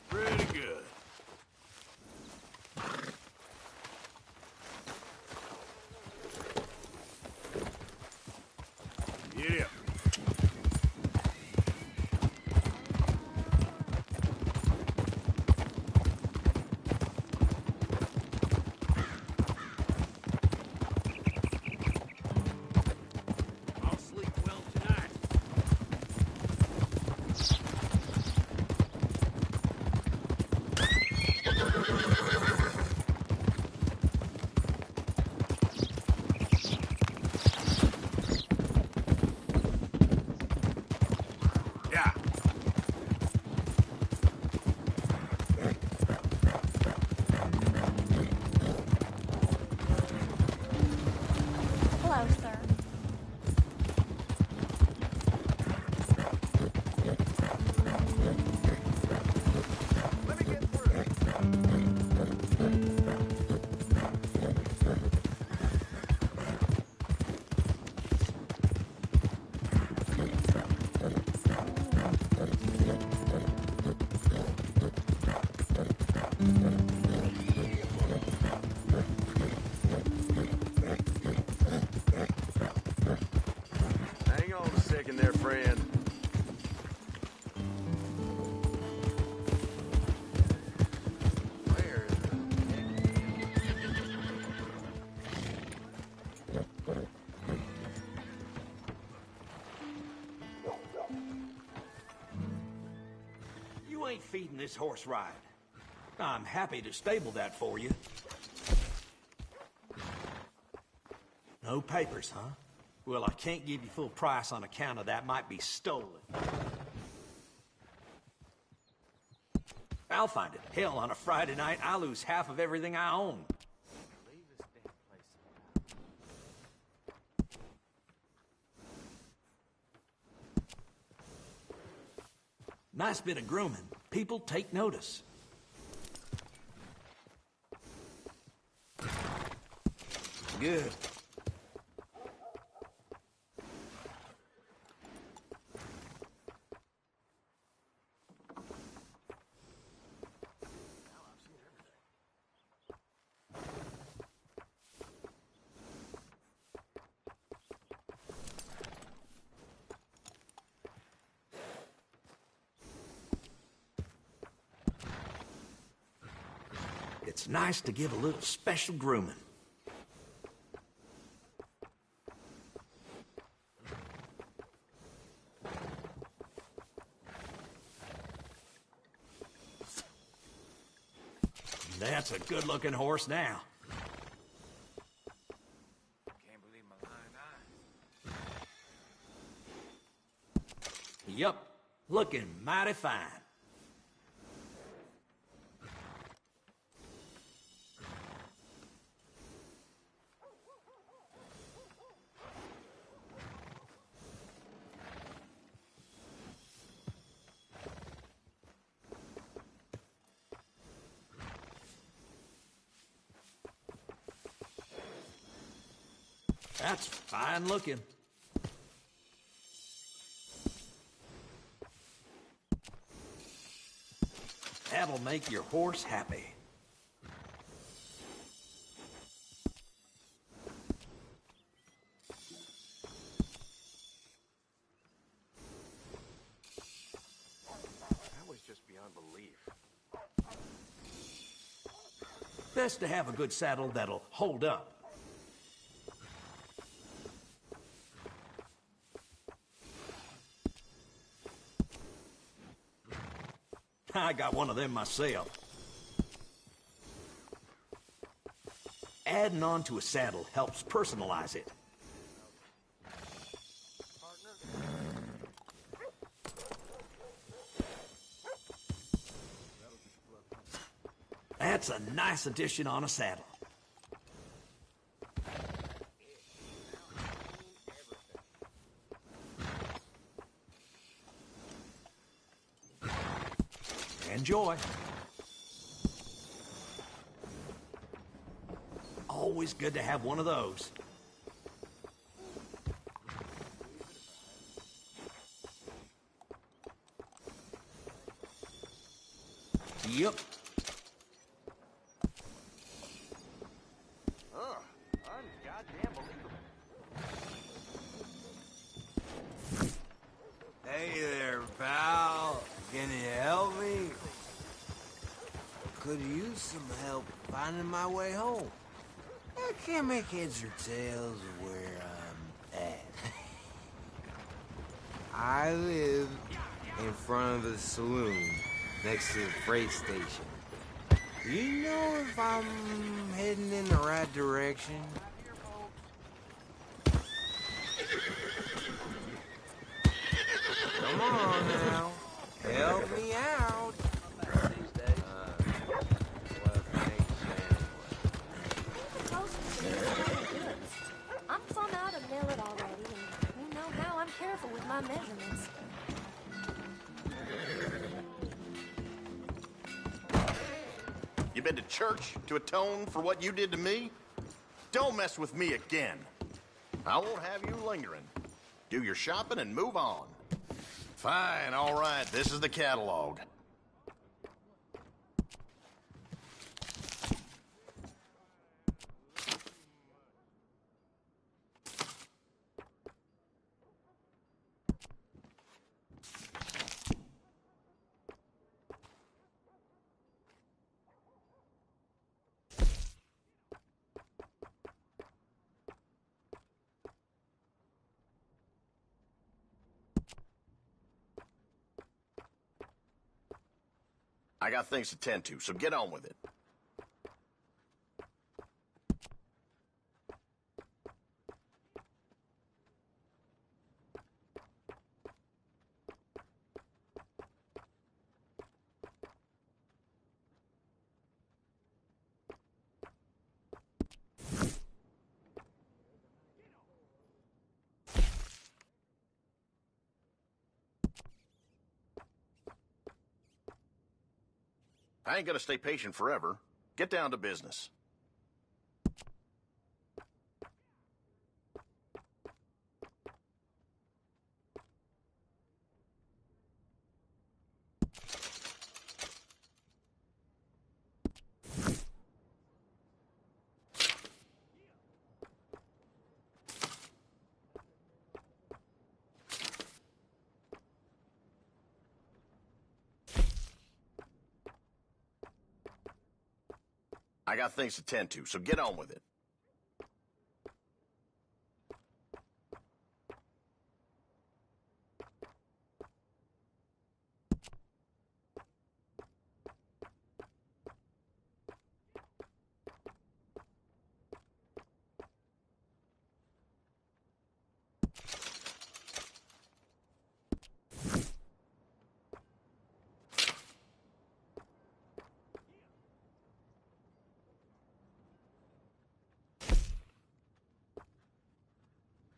Pretty good. Get up. I'll sleep well tonight. Hello, sir. Hang on a second there, friend. Where You ain't feeding this horse ride. I'm happy to stable that for you. No papers, huh? Well, I can't give you full price on account of that might be stolen. I'll find it. Hell, on a Friday night, I lose half of everything I own. Nice bit of grooming. People take notice. Good. It's nice to give a little special grooming. That's a good-looking horse now. Can't believe my lying eye. Yup, looking mighty fine. That's fine looking. That'll make your horse happy. That was just beyond belief. Best to have a good saddle that'll hold up. I got one of them myself. Adding on to a saddle helps personalize it. That's a nice addition on a saddle. Enjoy. Always good to have one of those. Yep. Goddamn believable. Hey there, pal. Can you help me? Could use some help finding my way home. I can't make heads or tails of where I'm at. I live in front of the saloon next to the freight station. Do you know if I'm heading in the right direction? Come on now. Help me out. I'm plumb out of careful with my measurements. You been to church to atone for what you did to me? Don't mess with me again. I won't have you lingering. Do your shopping and move on. Fine, all right, this is the catalog. I got things to tend to, so get on with it. I ain't gonna stay patient forever. Get down to business. I got things to tend to, so get on with it.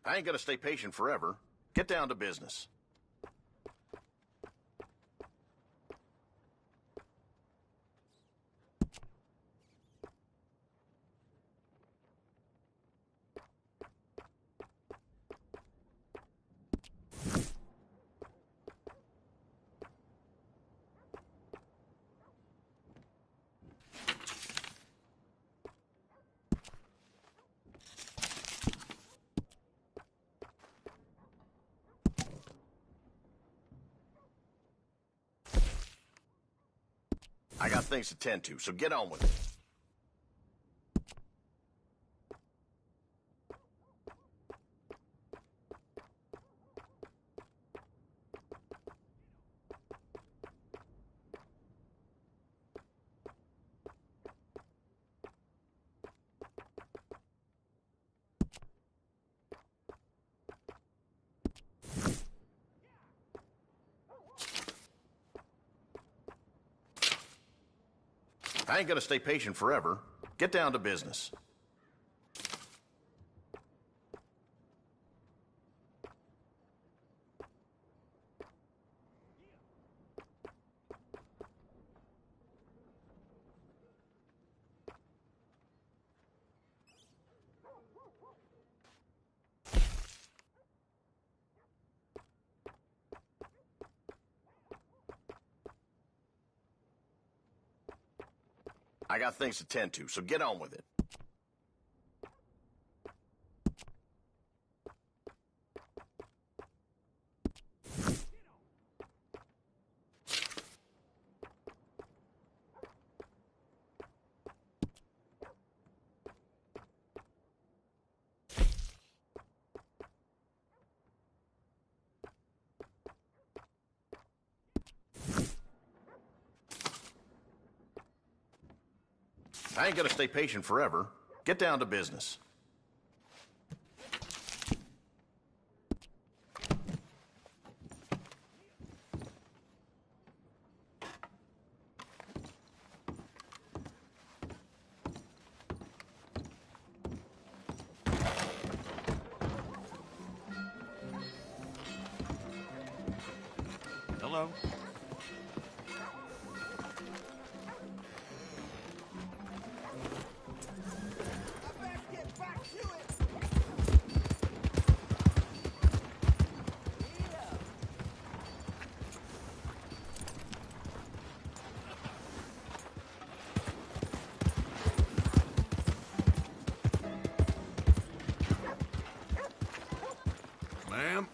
I ain't gonna stay patient forever. Get down to business. I got things to tend to, so get on with it. I ain't gonna stay patient forever. Get down to business. I got things to tend to, so get on with it. I ain't gonna stay patient forever. Get down to business. Hello? Ma'am?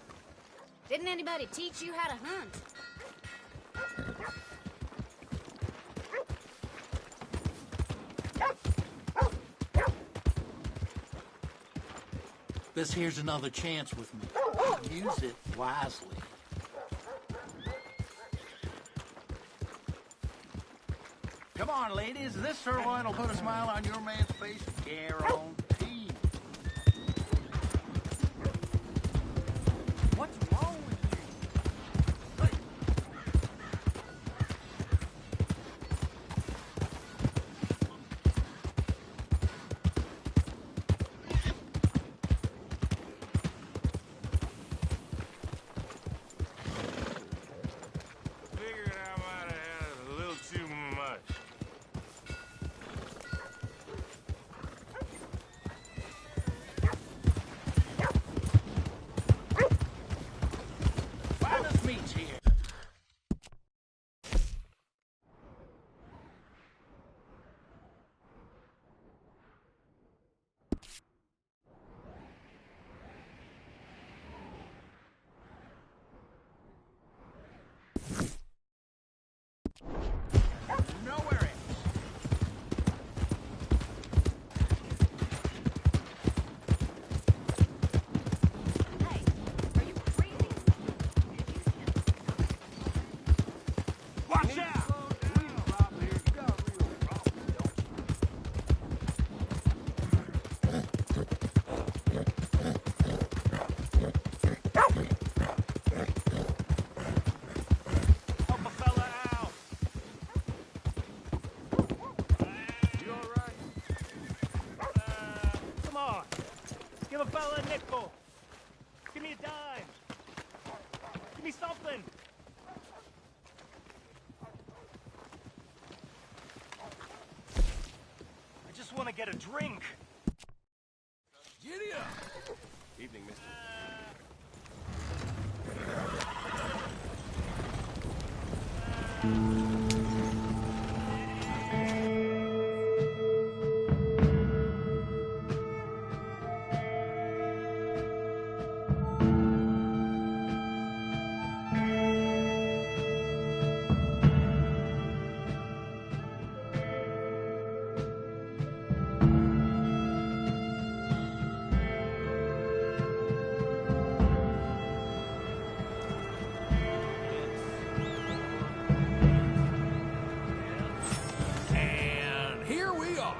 Didn't anybody teach you how to hunt? This here's another chance with me. Use it wisely. Come on, ladies. This sirloin will put a smile on your man's face. Guaranteed. What's wrong with you? Figured I might have had a little too much. Finest meats here. Nowhere in. Watch out! Help a fella out! You all right? Come on. Give a fella a nickel. Give me a dime. Give me something. I just want to get a drink. Giddy up! Evening, mister. And here we are.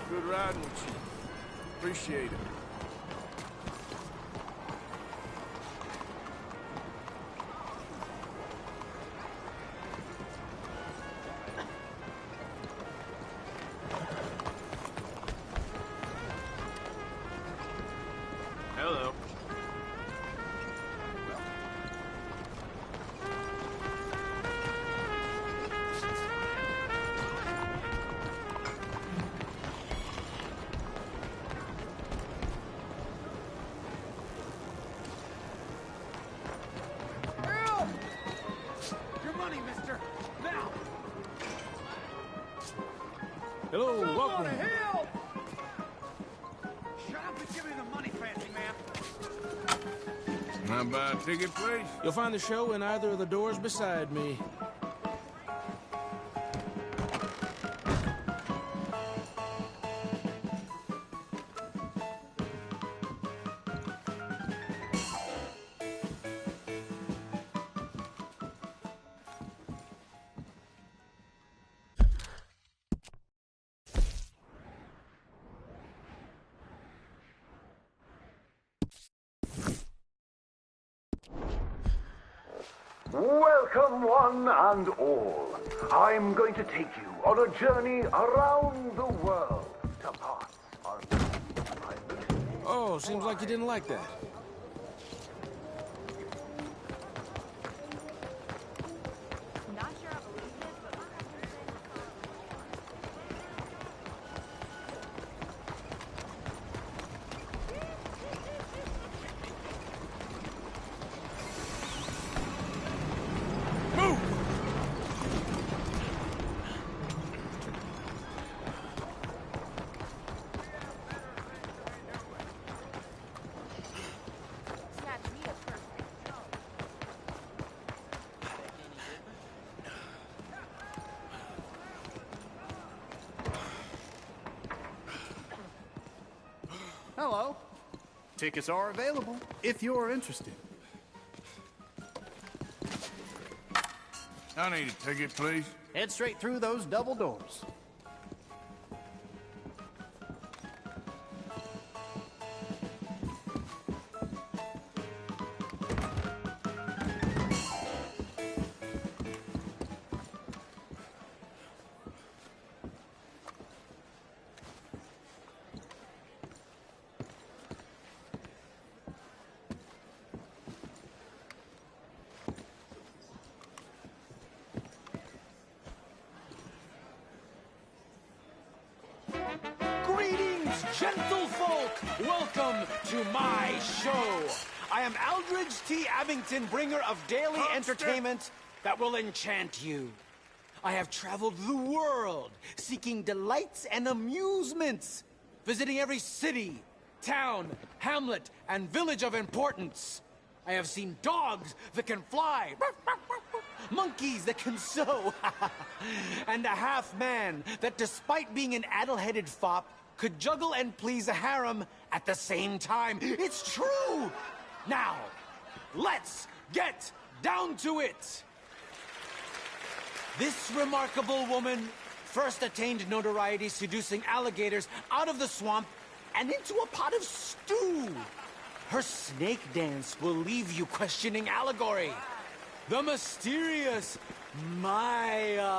Good riding with you. Appreciate it. Hello. Help! Your money, mister. Now! Hello, welcome. Help! Shut up and give me the money, fancy man. Can I buy a ticket, please? You'll find the show in either of the doors beside me. Welcome, one and all. I'm going to take you on a journey around the world to parts unknown. Oh, seems like you didn't like that. Hello. Tickets are available if you're interested. I need a ticket, please. Head straight through those double doors. Greetings, gentlefolk! Welcome to my show. I am Aldridge T. Abington, bringer of daily entertainment that will enchant you. I have traveled the world, seeking delights and amusements, visiting every city, town, hamlet, and village of importance. I have seen dogs that can fly, monkeys that can sew, and a half-man that, despite being an addle-headed fop, could juggle and please a harem at the same time. It's true! Now, let's get down to it! This remarkable woman first attained notoriety seducing alligators out of the swamp and into a pot of stew. Her snake dance will leave you questioning allegory. The mysterious Maya.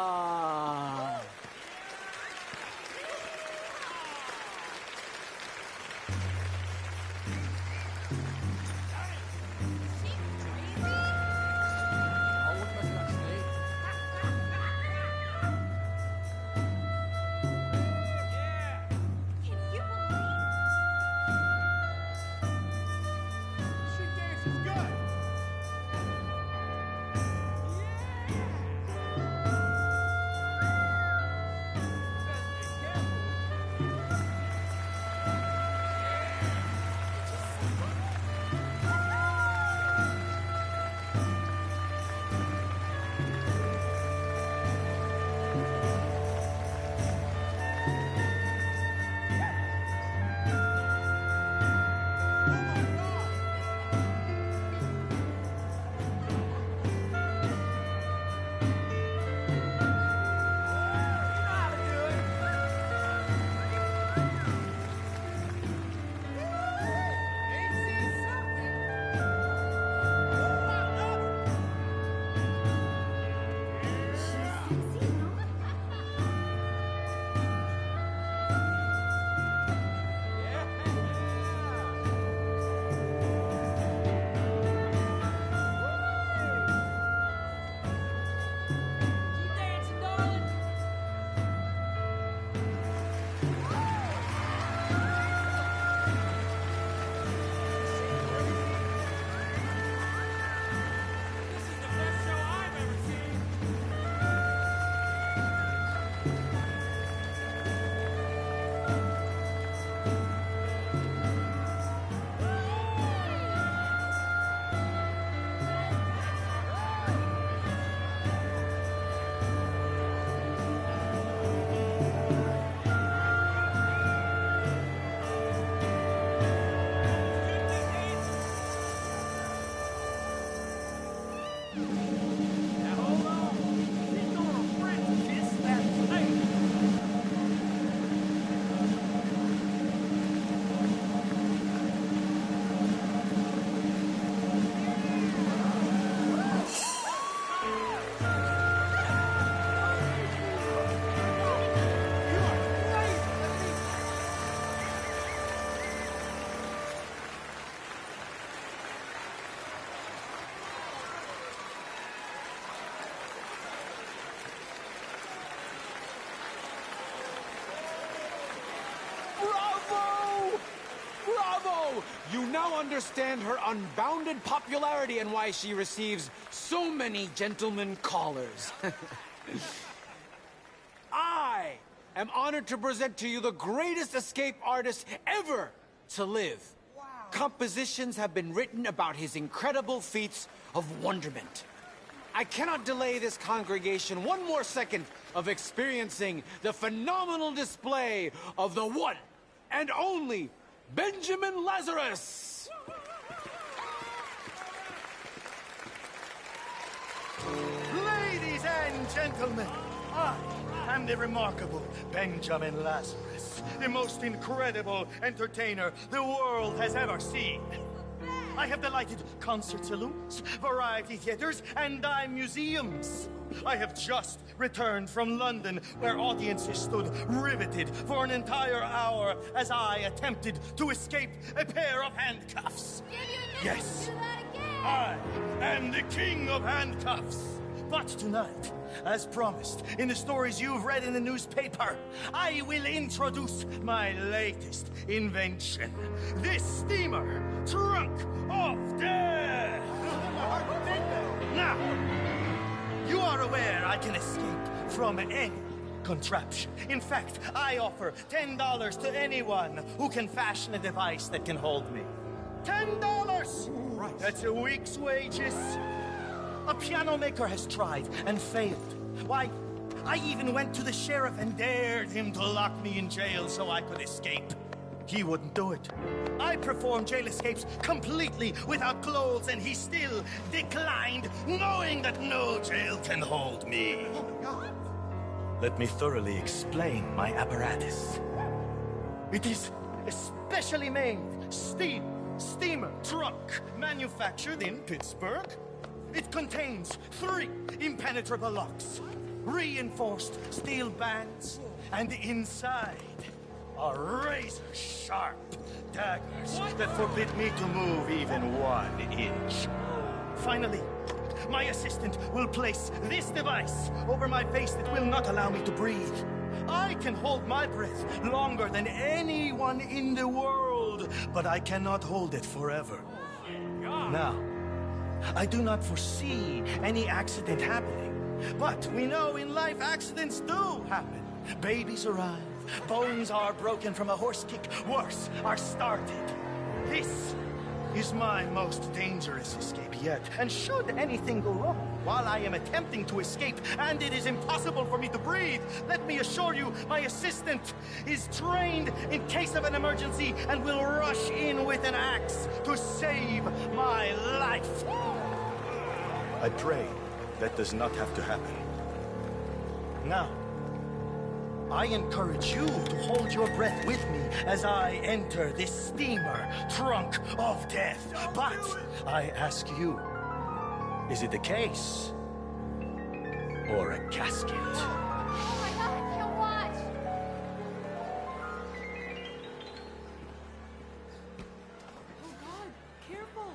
You now understand her unbounded popularity and why she receives so many gentlemen callers. I am honored to present to you the greatest escape artist ever to live. Wow. Compositions have been written about his incredible feats of wonderment. I cannot delay this congregation one more second of experiencing the phenomenal display of the one and only Benjamin Lazarus. Ladies and gentlemen, I am the remarkable Benjamin Lazarus, the most incredible entertainer the world has ever seen. I have delighted concert saloons, variety theaters, and dime museums. I have just returned from London, where audiences stood riveted for an entire hour as I attempted to escape a pair of handcuffs. Yes, I am the king of handcuffs. But tonight, as promised in the stories you've read in the newspaper, I will introduce my latest invention. This steamer trunk of death. Now, you are aware I can escape from any contraption. In fact, I offer $10 to anyone who can fashion a device that can hold me. $10! Right. That's a week's wages. A piano maker has tried and failed. Why, I even went to the sheriff and dared him to lock me in jail so I could escape. He wouldn't do it. I performed jail escapes completely without clothes, and he still declined, knowing that no jail can hold me. Oh my God. Let me thoroughly explain my apparatus. It is a specially made steamer trunk manufactured in Pittsburgh. It contains 3 impenetrable locks, reinforced steel bands, and inside are razor-sharp daggers that forbid me to move even 1 inch. Finally, my assistant will place this device over my face that will not allow me to breathe. I can hold my breath longer than anyone in the world, but I cannot hold it forever. Now, I do not foresee any accident happening, but we know in life accidents do happen. Babies arrive, bones are broken from a horse kick, worse, are started. This is my most dangerous escape yet, and should anything go wrong while I am attempting to escape and it is impossible for me to breathe, let me assure you my assistant is trained in case of an emergency and will rush in with an axe to save my life. I pray that does not have to happen. Now, I encourage you to hold your breath with me as I enter this steamer trunk of death. But I ask you, is it a case or a casket? Oh my God, I can't watch. Oh God, careful.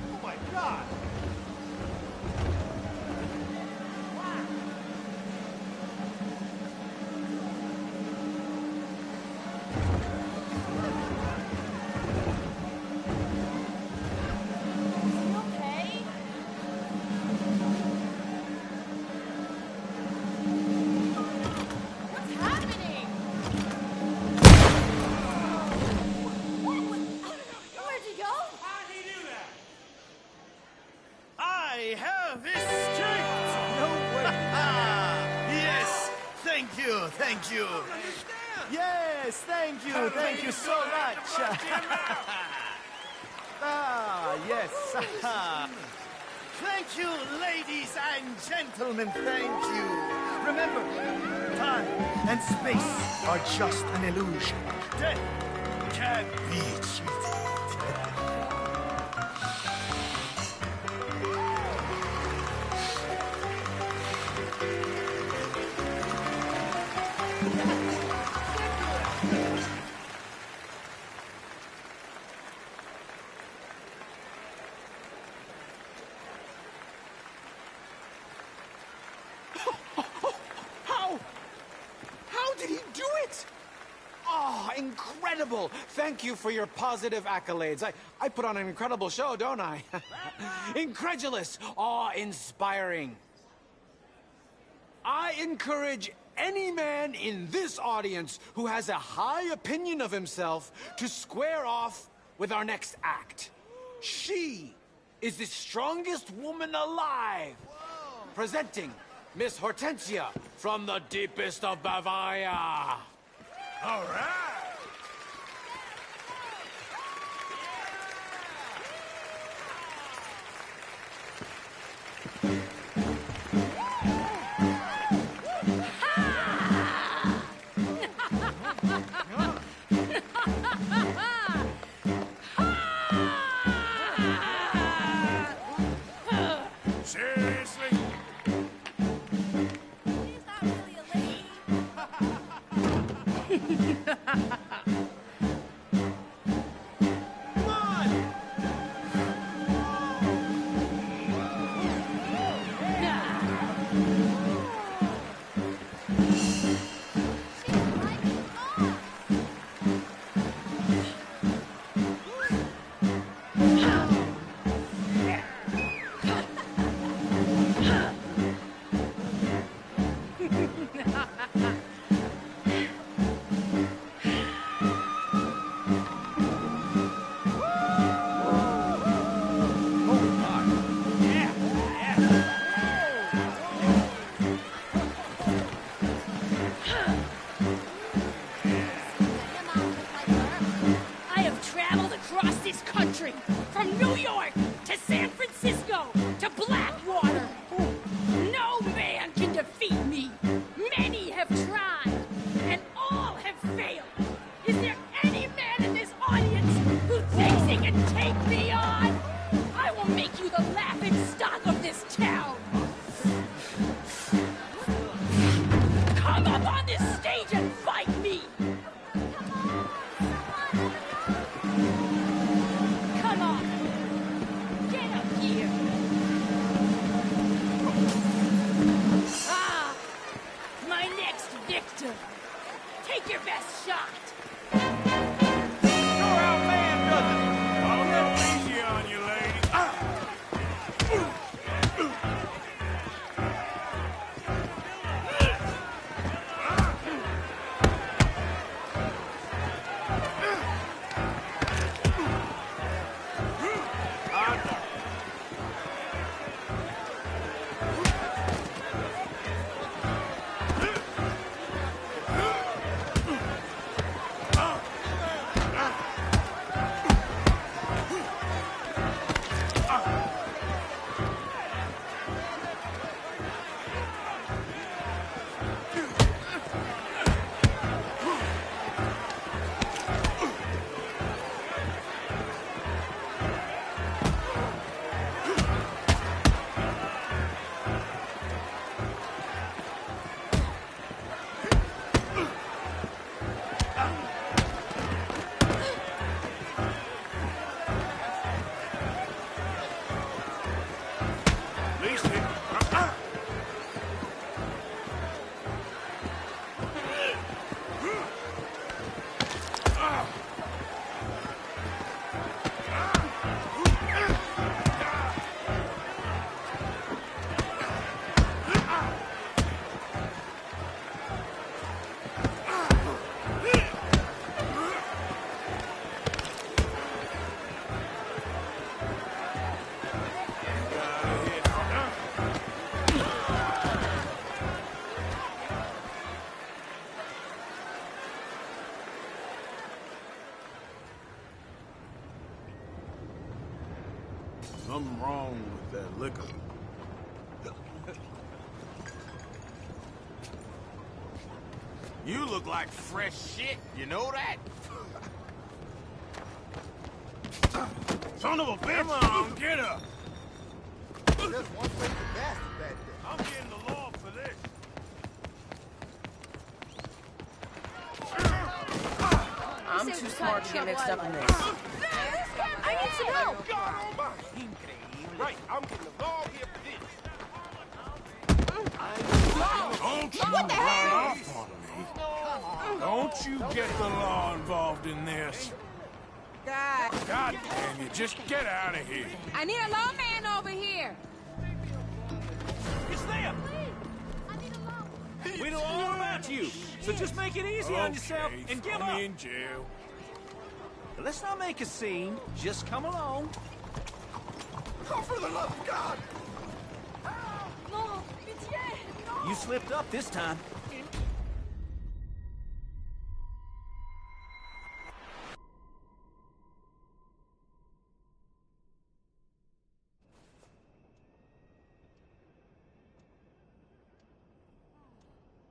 Oh my God! I have escaped! No way! Yes, thank you. Yes, thank you so much. Yes. Thank you, ladies and gentlemen, thank you. Remember, time and space are just an illusion. Death can be cheated. How did he do it? Oh, incredible! Thank you for your positive accolades. I put on an incredible show, don't I? Incredulous, awe-inspiring. I encourage any man in this audience who has a high opinion of himself to square off with our next act. She is the strongest woman alive. Whoa. Presenting Miss Hortensia from the deepest of Bavaria. All right. Seriously? She's not really a lady. I have traveled across this country, from New York to San Francisco to Blackwater. No man can defeat me. Many have tried, and all have failed. Is there any man in this audience who thinks he can take me on? I will make you the laughing stock of this town. Come up on this stage and fight me. Come on. Get up here. Ah, my next victim. Take your best shot. I'll go easy on you, lady. Something wrong with that liquor. You look like fresh shit, you know that? Son of a bitch! Come on, get up! There's one place the bastard back there. I'm getting the law for this. I'm too smart to get mixed up in this. I need some help. Right, I'm getting the law here for this. Don't you run off on me. Don't you get the law involved in this. God. God damn you, just get out of here. I need a lawman over here. It's them! We know all about you, so just make it easy on yourself and give throw up. me in jail. Let's not make a scene. Just come along. Oh, for the love of God! No, pitié, no. You slipped up this time.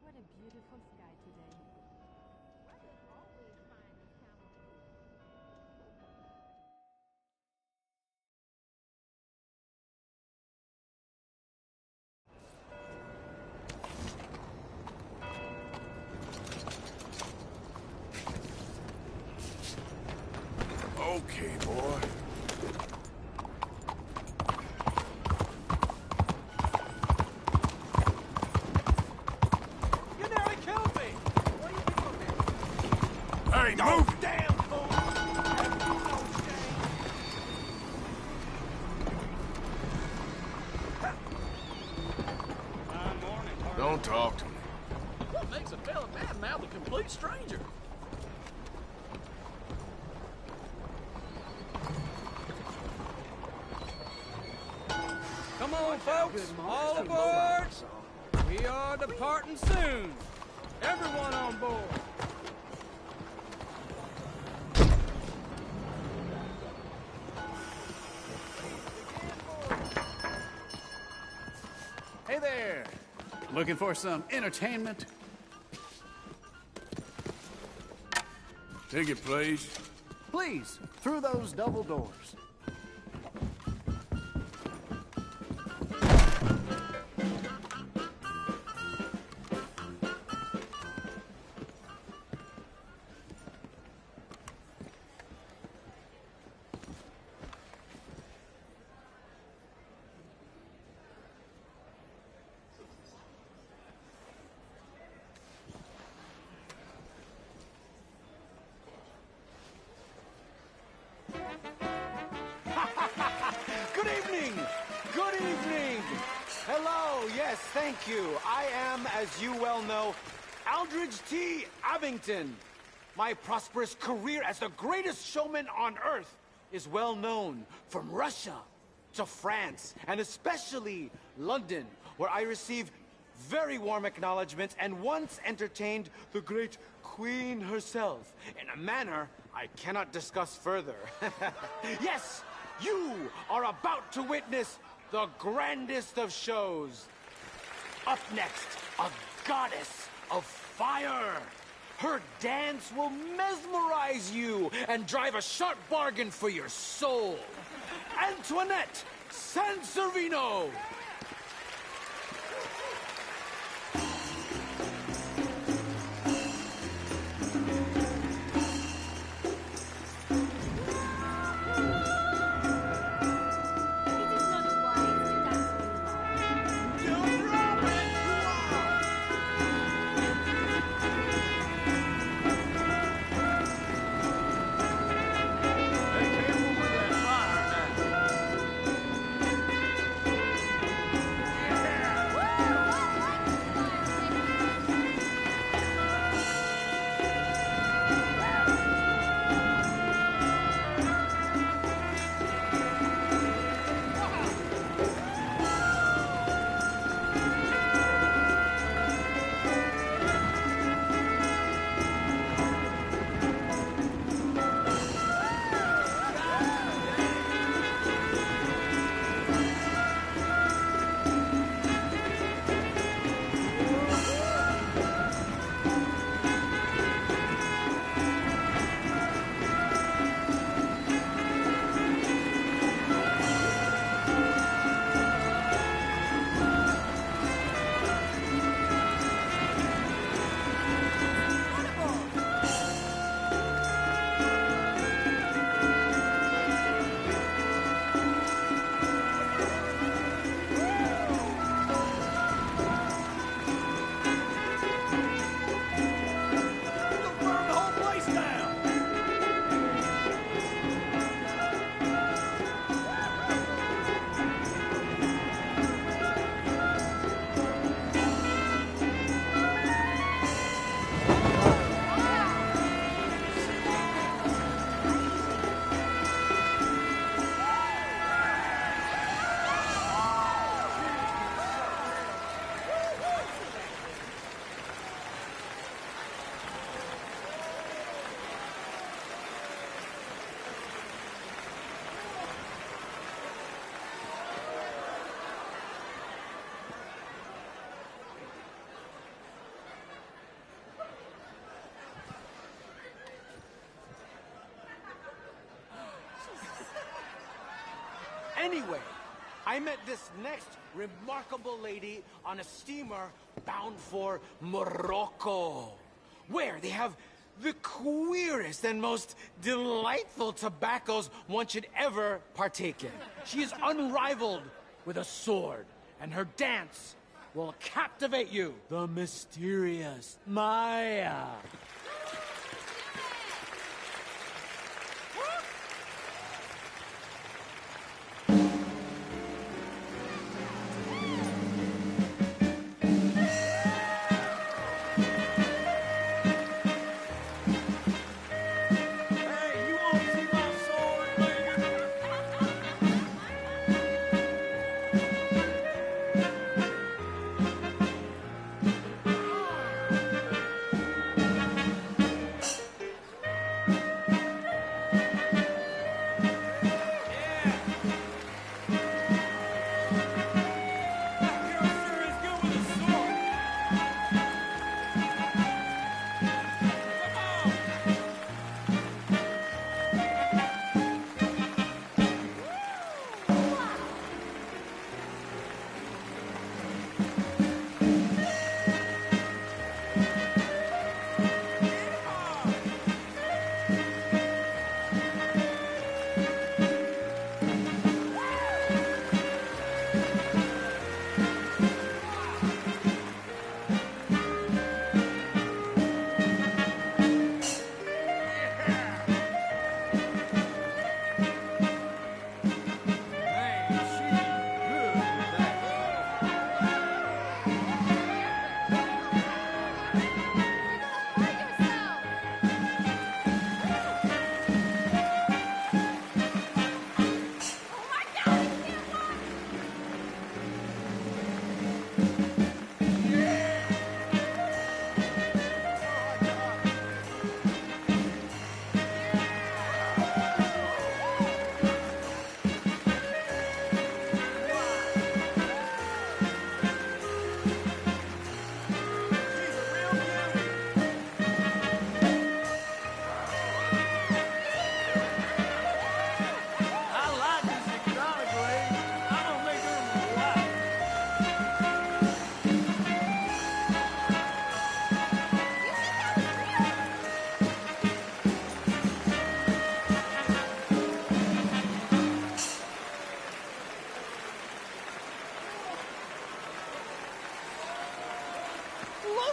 What a beautiful sky today. Okay, boy. You nearly killed me! What are you doing there? Hey, move! Damn fool! Don't talk to me. What makes a fella badmouth a complete stranger? Come on, folks, all aboard! We are departing soon. Everyone on board. Hey there. Looking for some entertainment? Ticket, please. Please, through those double doors. Good evening! Good evening! Hello, yes, thank you. I am, as you well know, Aldridge T. Abington. My prosperous career as the greatest showman on Earth is well known from Russia to France, and especially London, where I receive very warm acknowledgments and once entertained the great Queen herself in a manner I cannot discuss further. Yes, you are about to witness the grandest of shows. Up next, a goddess of fire. Her dance will mesmerize you and drive a sharp bargain for your soul. Antoinette Sanservino. Anyway, I met this next remarkable lady on a steamer bound for Morocco, where they have the queerest and most delightful tobaccos one should ever partake in. She is unrivaled with a sword, and her dance will captivate you. The mysterious Maya.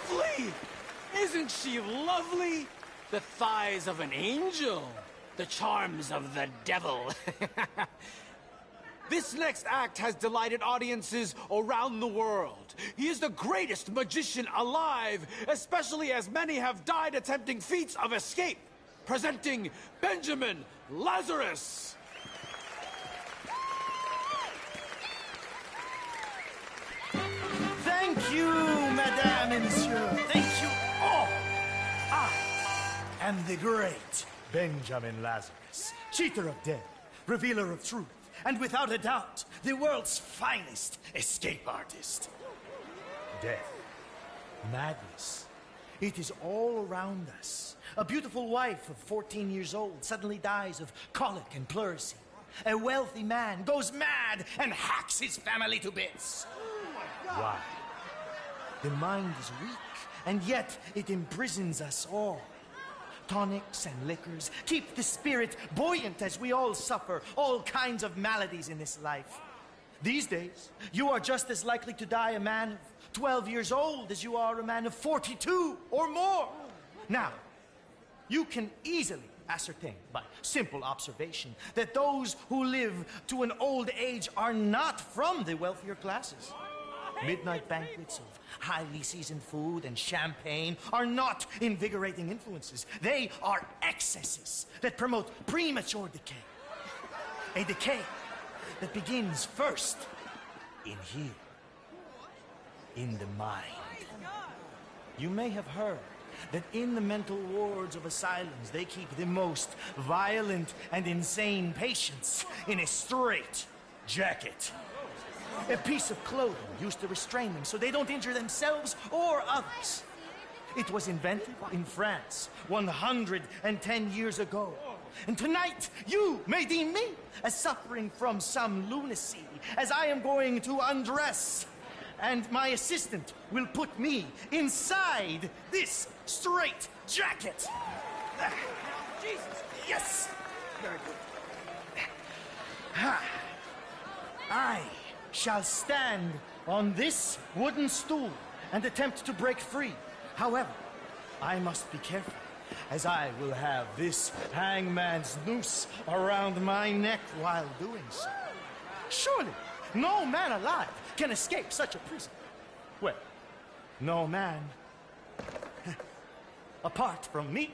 Lovely! Isn't she lovely? The thighs of an angel. The charms of the devil. This next act has delighted audiences around the world. He is the greatest magician alive, especially as many have died attempting feats of escape. Presenting Benjamin Lazarus. Thank you, Madame and Monsieur. Thank you all. I am the great Benjamin Lazarus, cheater of death, revealer of truth, and without a doubt, the world's finest escape artist. Death, madness, it is all around us. A beautiful wife of 14 years old suddenly dies of colic and pleurisy. A wealthy man goes mad and hacks his family to bits. Why? The mind is weak, and yet it imprisons us all. Tonics and liquors keep the spirit buoyant as we all suffer all kinds of maladies in this life. These days, you are just as likely to die a man of 12 years old as you are a man of 42 or more. Now, you can easily ascertain by simple observation that those who live to an old age are not from the wealthier classes. Midnight banquets of highly seasoned food and champagne are not invigorating influences. They are excesses that promote premature decay. A decay that begins first in here, in the mind. You may have heard that in the mental wards of asylums, they keep the most violent and insane patients in a straight jacket. A piece of clothing used to restrain them so they don't injure themselves or others. It was invented in France 110 years ago. And tonight, you may deem me as suffering from some lunacy, as I am going to undress. And my assistant will put me inside this straight jacket. Jesus. Yes. Very good. I shall stand on this wooden stool and attempt to break free. However, I must be careful, as I will have this hangman's noose around my neck while doing so. Surely, no man alive can escape such a prison. Well, no man apart from me.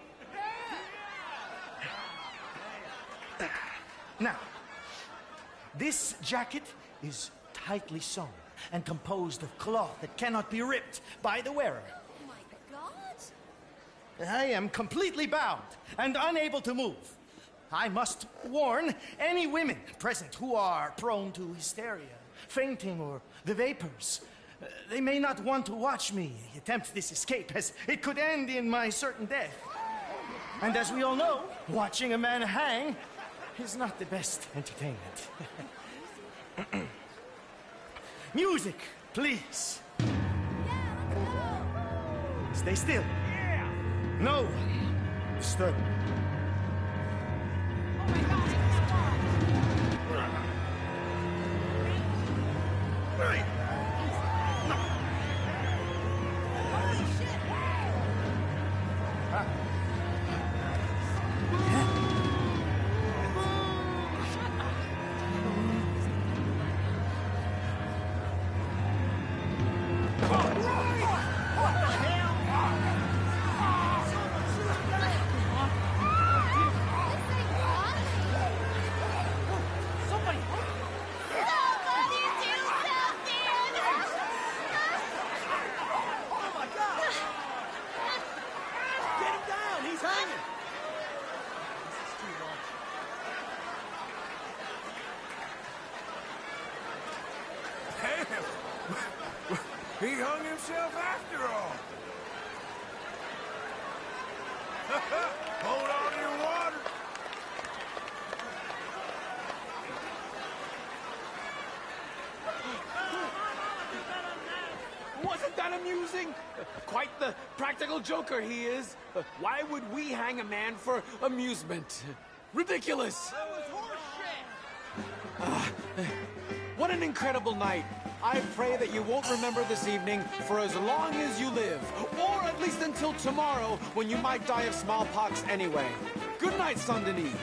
Now, this jacket is tightly sewn and composed of cloth that cannot be ripped by the wearer. Oh my God! I am completely bound and unable to move. I must warn any women present who are prone to hysteria, fainting, or the vapors. They may not want to watch me attempt this escape, as it could end in my certain death. And as we all know, watching a man hang is not the best entertainment. Music, please. Stay still. No disturb. He hung himself after all. Hold on to your water. Wasn't that amusing? Quite the practical joker he is. Why would we hang a man for amusement? Ridiculous. What an incredible night. I pray that you won't remember this evening for as long as you live, or at least until tomorrow, when you might die of smallpox anyway. Good night, Saint Denis.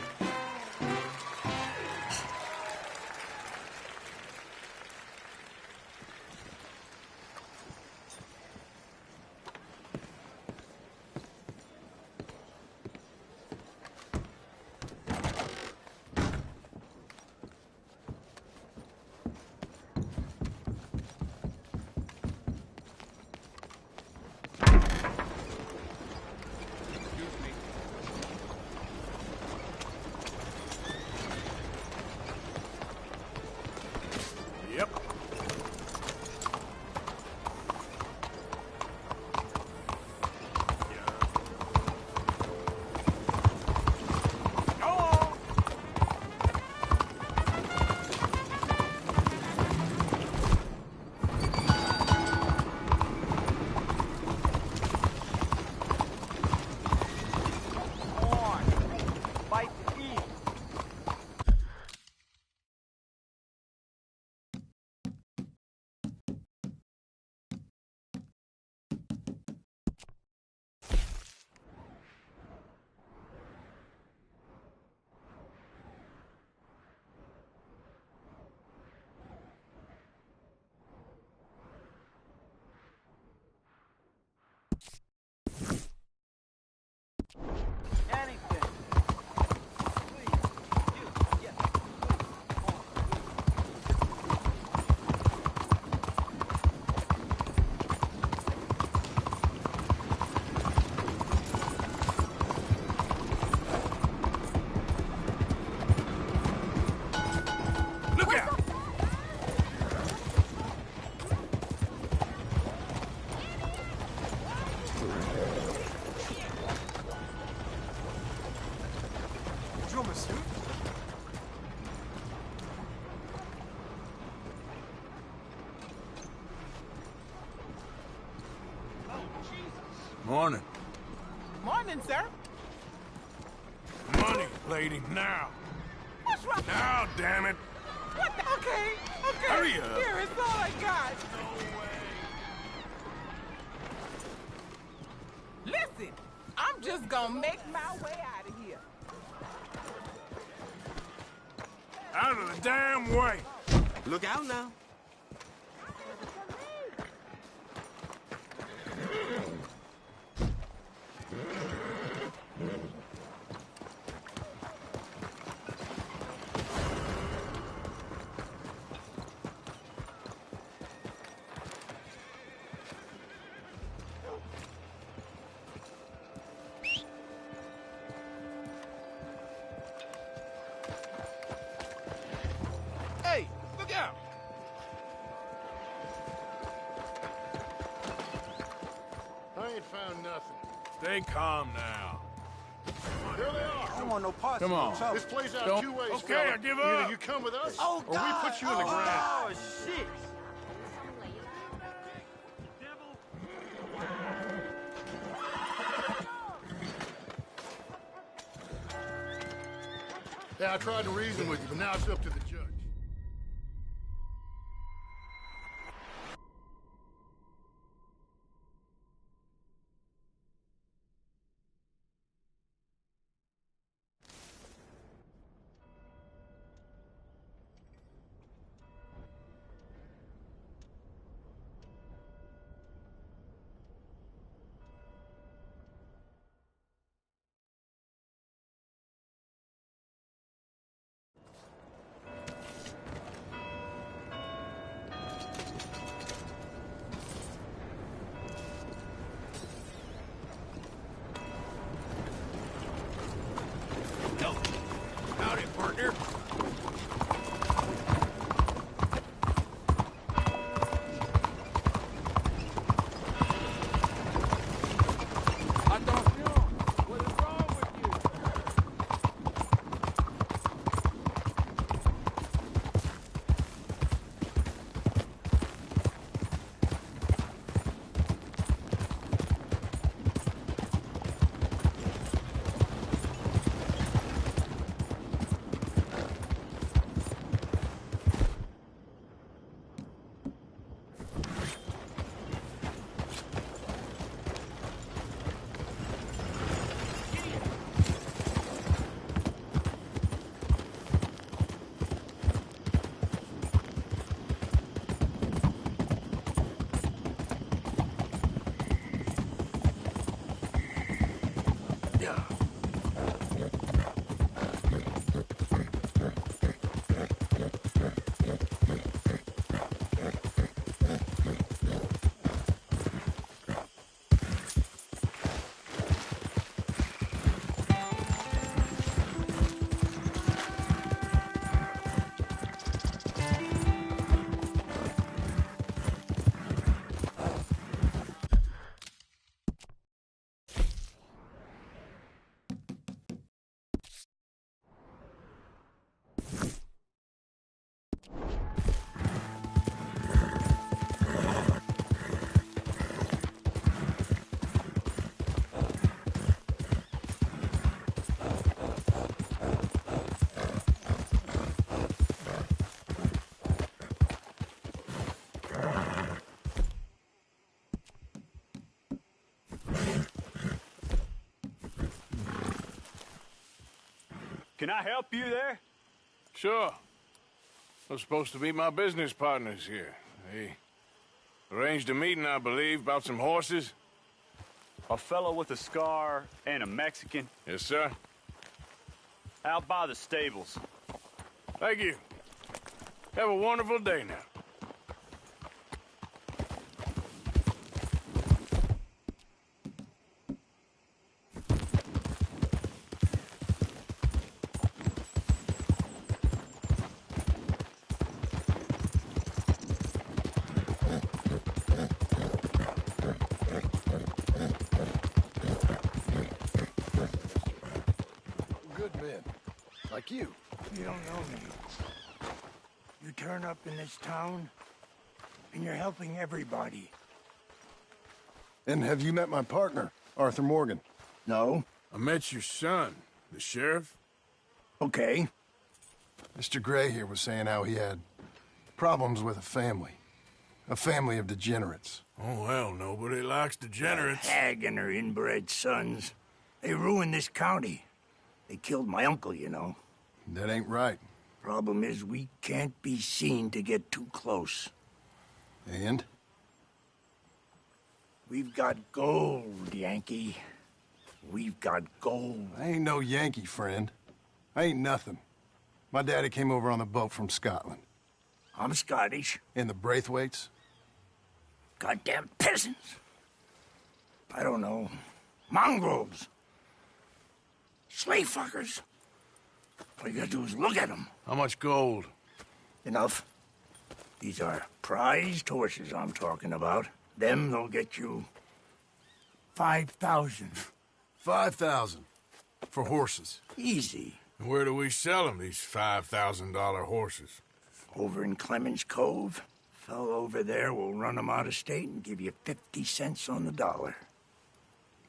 Morning. Morning, sir. Money, lady, now. What's wrong? Now, damn it. What the? Okay. Hurry up. Here, it's all I got. Listen, I'm just gonna make my way out of here. Out of the damn way. Look out now. Hey, look out. I ain't found nothing. Stay calm now. There they are. I don't want no parts Come of on. no trouble. This plays out Don't- two ways, Okay, fella. I give Either up. you come with us, Oh, or God. we put you in the ground. Oh, shit. Yeah, I tried to reason with you, but now it's up to the judge. Howdy, partner. I don't know. What is wrong with you? Can I help you there? Sure. Those supposed to be my business partners here. They arranged a meeting, I believe, about some horses. A fellow with a scar and a Mexican. Yes, sir. Out by the stables. Thank you. Have a wonderful day now. Good men. Like you. You don't know me. You turn up in this town, and you're helping everybody. And have you met my partner? Arthur Morgan. No. I met your son, the sheriff. Okay. Mr. Gray here was saying how he had problems with a family of degenerates. Oh, well, nobody likes degenerates. That hag and her inbred sons. They ruined this county. They killed my uncle, you know. That ain't right. Problem is, we can't be seen to get too close. And? We've got gold, Yankee. We've got gold. I ain't no Yankee, friend. I ain't nothing. My daddy came over on the boat from Scotland. I'm Scottish. And the Braithwaites? Goddamn peasants. I don't know. Mongrels. Slave fuckers. All you gotta do is look at them. How much gold? Enough. These are prized horses I'm talking about. Them, they'll get you 5,000. 5,000 for horses. Easy. And where do we sell them, these $5,000 horses? Over in Clemens Cove. Fellow over there will run them out of state and give you 50 cents on the dollar.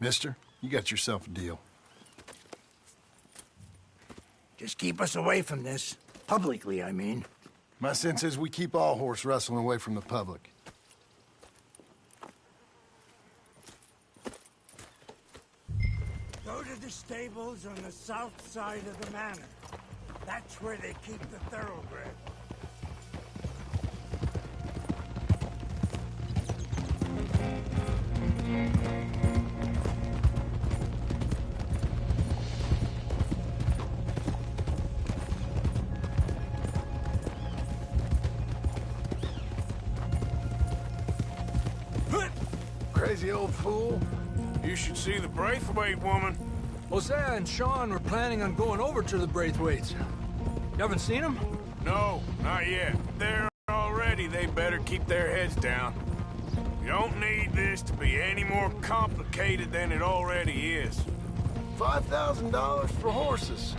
Mister, you got yourself a deal. Just keep us away from this. Publicly, I mean. My sense is we keep all horse rustling away from the public. Go to the stables on the south side of the manor. That's where they keep the thoroughbred. Crazy old fool. You should see the Braithwaite woman. Hosea and Sean were planning on going over to the Braithwaites. You haven't seen them? No, not yet. They're already. They better keep their heads down. You don't need this to be any more complicated than it already is. $5,000 for horses.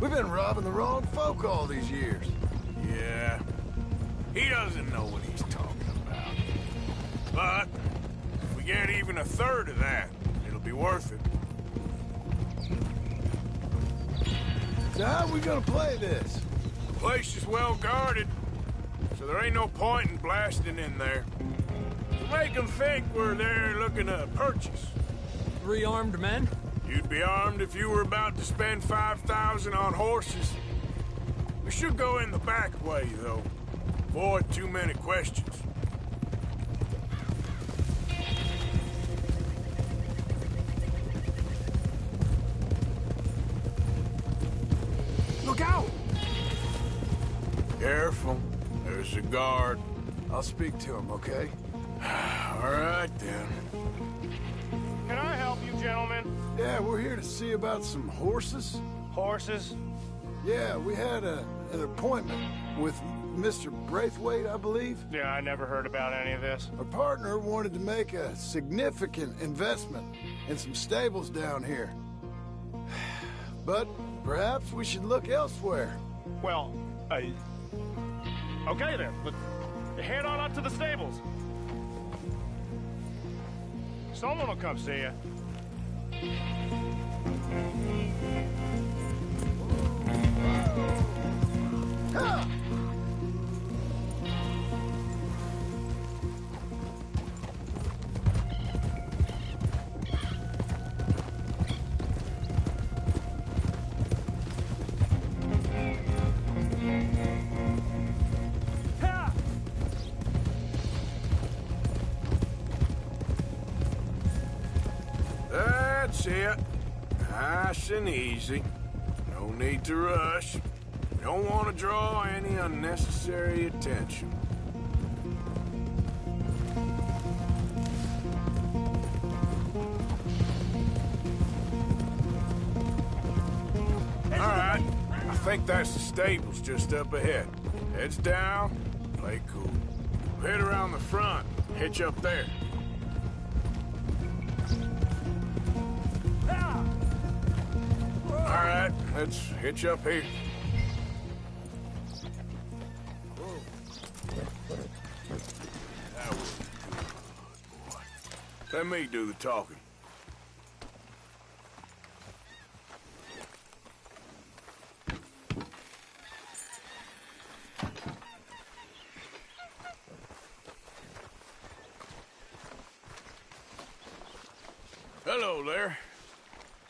We've been robbing the wrong folk all these years. Yeah. He doesn't know what he's talking about. But if we get even a third of that, it'll be worth it. So how are we gonna play this? The place is well guarded, so there ain't no point in blasting in there. To make them think we're there looking to purchase. 3 armed men? You'd be armed if you were about to spend 5,000 on horses. We should go in the back way, though. Avoid too many questions. Look out! Careful. There's a guard. I'll speak to him, okay? All right, then. Can I help you, gentlemen? Yeah, we're here to see about some horses. Horses? Yeah, we had an appointment with Mr. Braithwaite, I believe. Yeah, I never heard about any of this. Our partner wanted to make a significant investment in some stables down here. But perhaps we should look elsewhere. Well, okay then. But head on up to the stables. Someone will come see you. That's it. Nice and easy. No need to rush. We don't want to draw any unnecessary attention. All right. I think that's the stables just up ahead. Heads down, play cool. Head around the front, hitch up there. All right, let's hitch up here. That was good, boy. Let me do the talking. Hello there.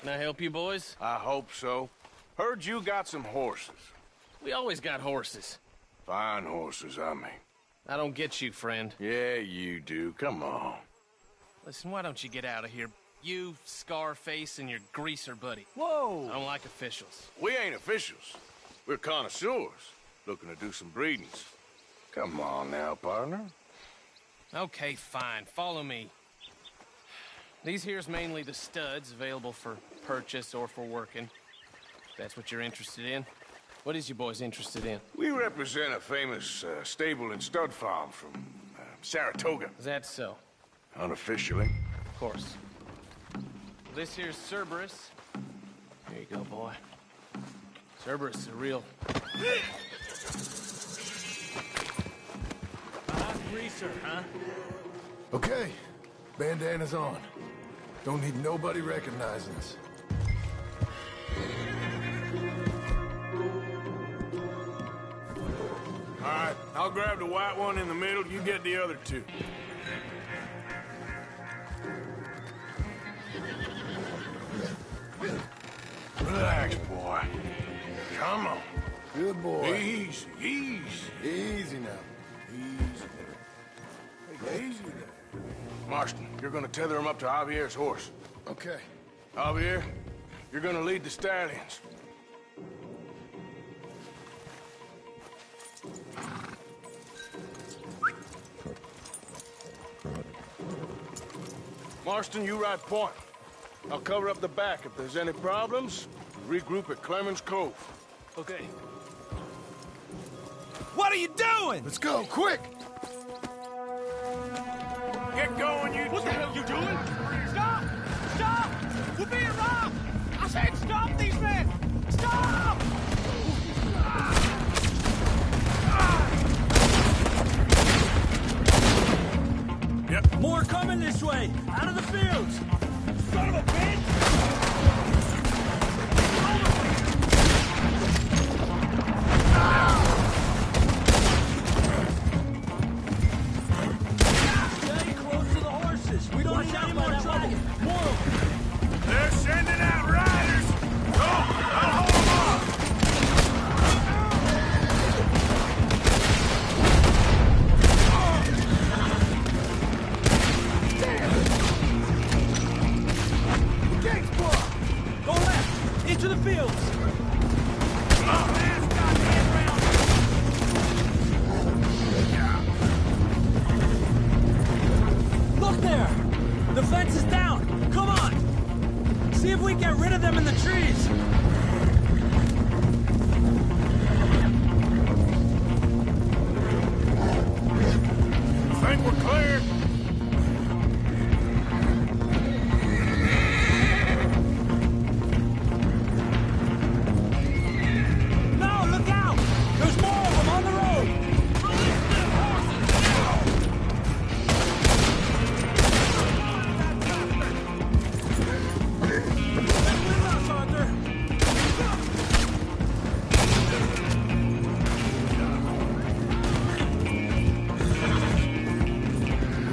Can I help you, boys? I hope so. Heard you got some horses. We always got horses. Fine horses, I mean. I don't get you, friend. Yeah, you do. Come on. Listen, why don't you get out of here? You, Scarface, and your greaser buddy. Whoa! I don't like officials. We ain't officials. We're connoisseurs, looking to do some breedings. Come on now, partner. Okay, fine. Follow me. These here's mainly the studs, available for purchase or for working. If that's what you're interested in. What is you boys interested in? We represent a famous stable and stud farm from Saratoga. Is that so? Unofficially. Of course. This here's Cerberus. Here you go, boy. Cerberus is a real... Greaser, huh? Okay, bandana's on. Don't need nobody recognizing us. All right, I'll grab the white one in the middle. You get the other two. Relax, boy. Come on. Good boy. Easy, easy. Easy now. Easy there. Easy there. Marston, you're gonna tether him up to Javier's horse. Okay. Javier, you're gonna lead the stallions. Marston, you ride point. I'll cover up the back. If there's any problems, regroup at Clemens Cove. Okay. What are you doing? Let's go, quick! Get going, you What the hell you doing? Stop! Stop! We're being robbed! I said stop these men! Stop! Yep. More coming this way! Out of the fields! Son of a bitch! Stay close to the horses! We don't need any more trouble! More of them! They're sending out riders! Go! I'll hold them off! Go left! Into the fields! Look there! The fence is down! Come on! See if we can get rid of them in the trees! Think we're clear? No, look out! There's more of them on the road!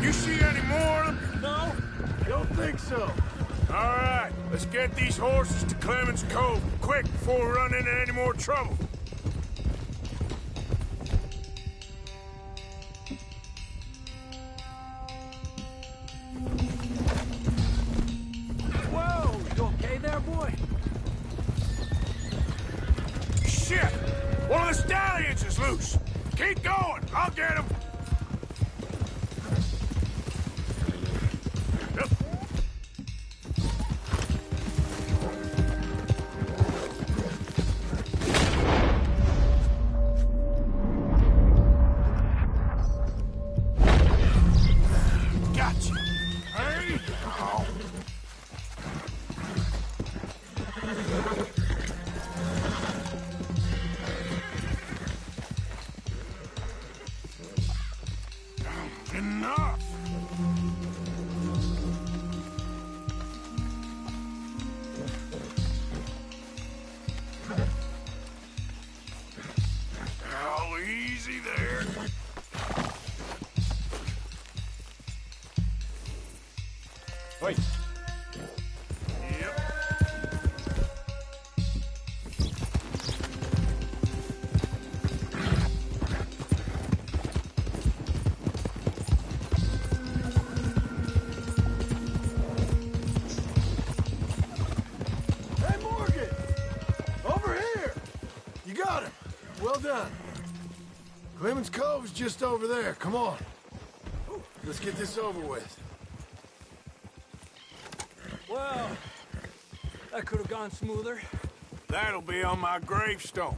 You see any more of them? No? Don't think so. All right, let's get these horses to Clemens Cove quick before we run into any more trouble. Whoa! You okay there, boy? Shit! One of the stallions is loose. Keep going. I'll get him. Yep. Gotcha. Hey. Oh. Enough! Oh, easy there. Wait. Clemens Cove's just over there. Come on. Let's get this over with. Well, that could have gone smoother. That'll be on my gravestone.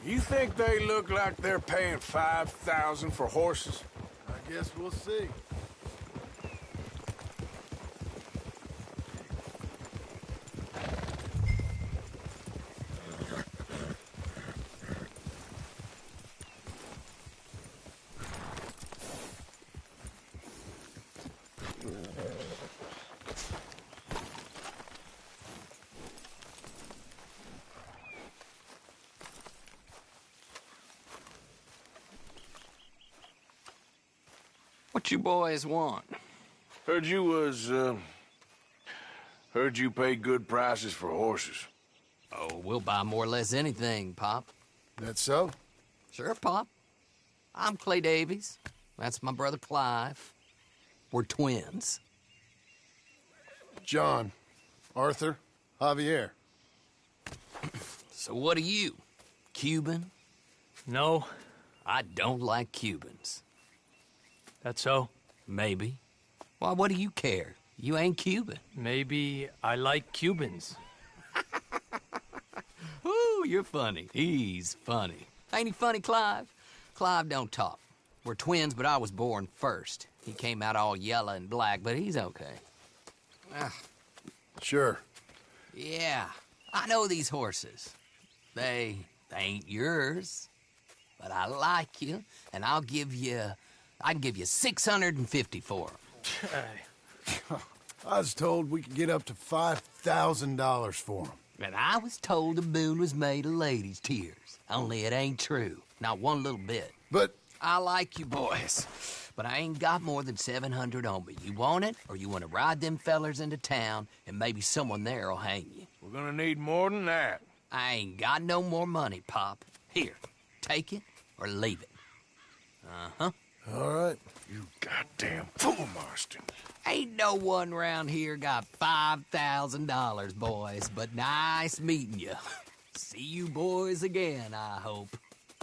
You think they look like they're paying $5,000 for horses? I guess we'll see. What you boys want? Heard you pay good prices for horses. Oh, we'll buy more or less anything, Pop. That so? Sure, Pop. I'm Clay Davies. That's my brother Clive. We're twins. John, Arthur, Javier. So what are you? Cuban? No. I don't like Cubans. That so? Maybe. Why, what do you care? You ain't Cuban. Maybe I like Cubans. Ooh, you're funny. He's funny. Ain't he funny, Clive? Clive don't talk. We're twins, but I was born first. He came out all yellow and black, but he's okay. Sure. Yeah, I know these horses. They ain't yours. But I like you, and I can give you 650 for them. I was told we could get up to $5,000 for them. And I was told the moon was made of ladies' tears. Only it ain't true. Not one little bit. But I like you boys, but I ain't got more than 700 on me. You want it, or you want to ride them fellers into town, and maybe someone there'll hang you? We're gonna need more than that. I ain't got no more money, Pop. Here, take it or leave it. Uh-huh. All right. You goddamn fool, Marston. Ain't no one round here got $5,000, boys, but nice meeting you. See you boys again, I hope.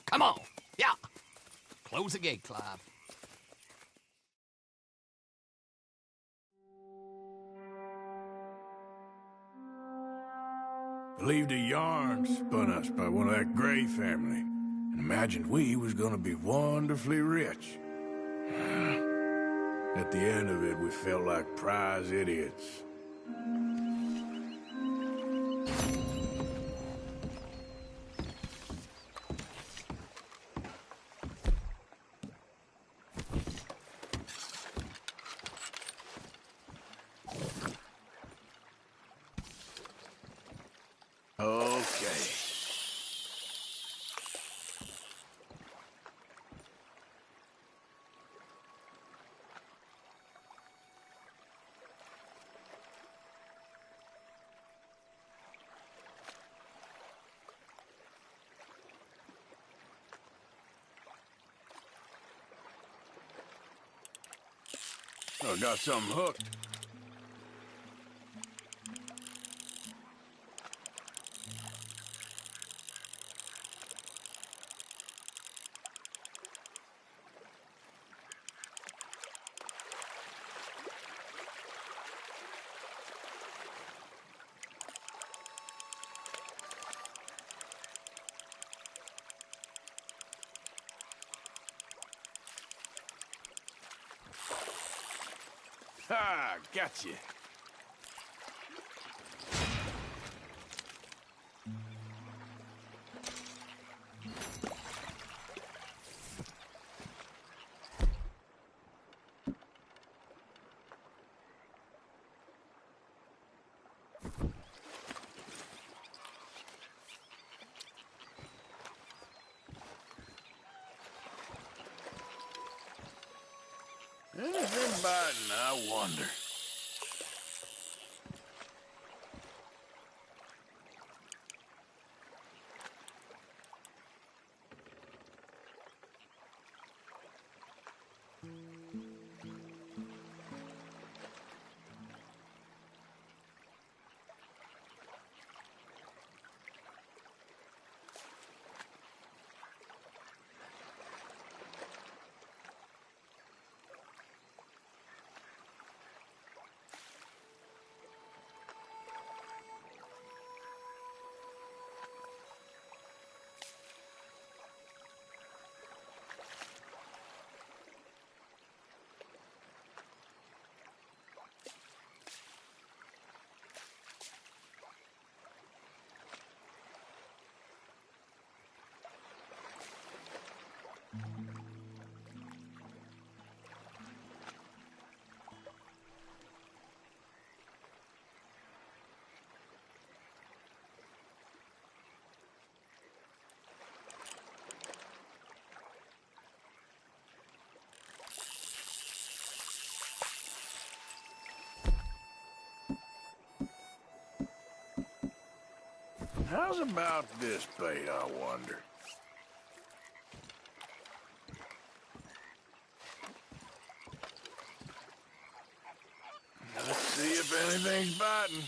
Come on. Yeah. Close the gate, Clive. Believed a yarn spun us by one of that Gray family, and imagined we was gonna be wonderfully rich. At the end of it, we felt like prize idiots. Okay. I got something hooked. Ha! Gotcha. Anything biting, I wonder. How's about this bait, I wonder? Let's see if anything's biting.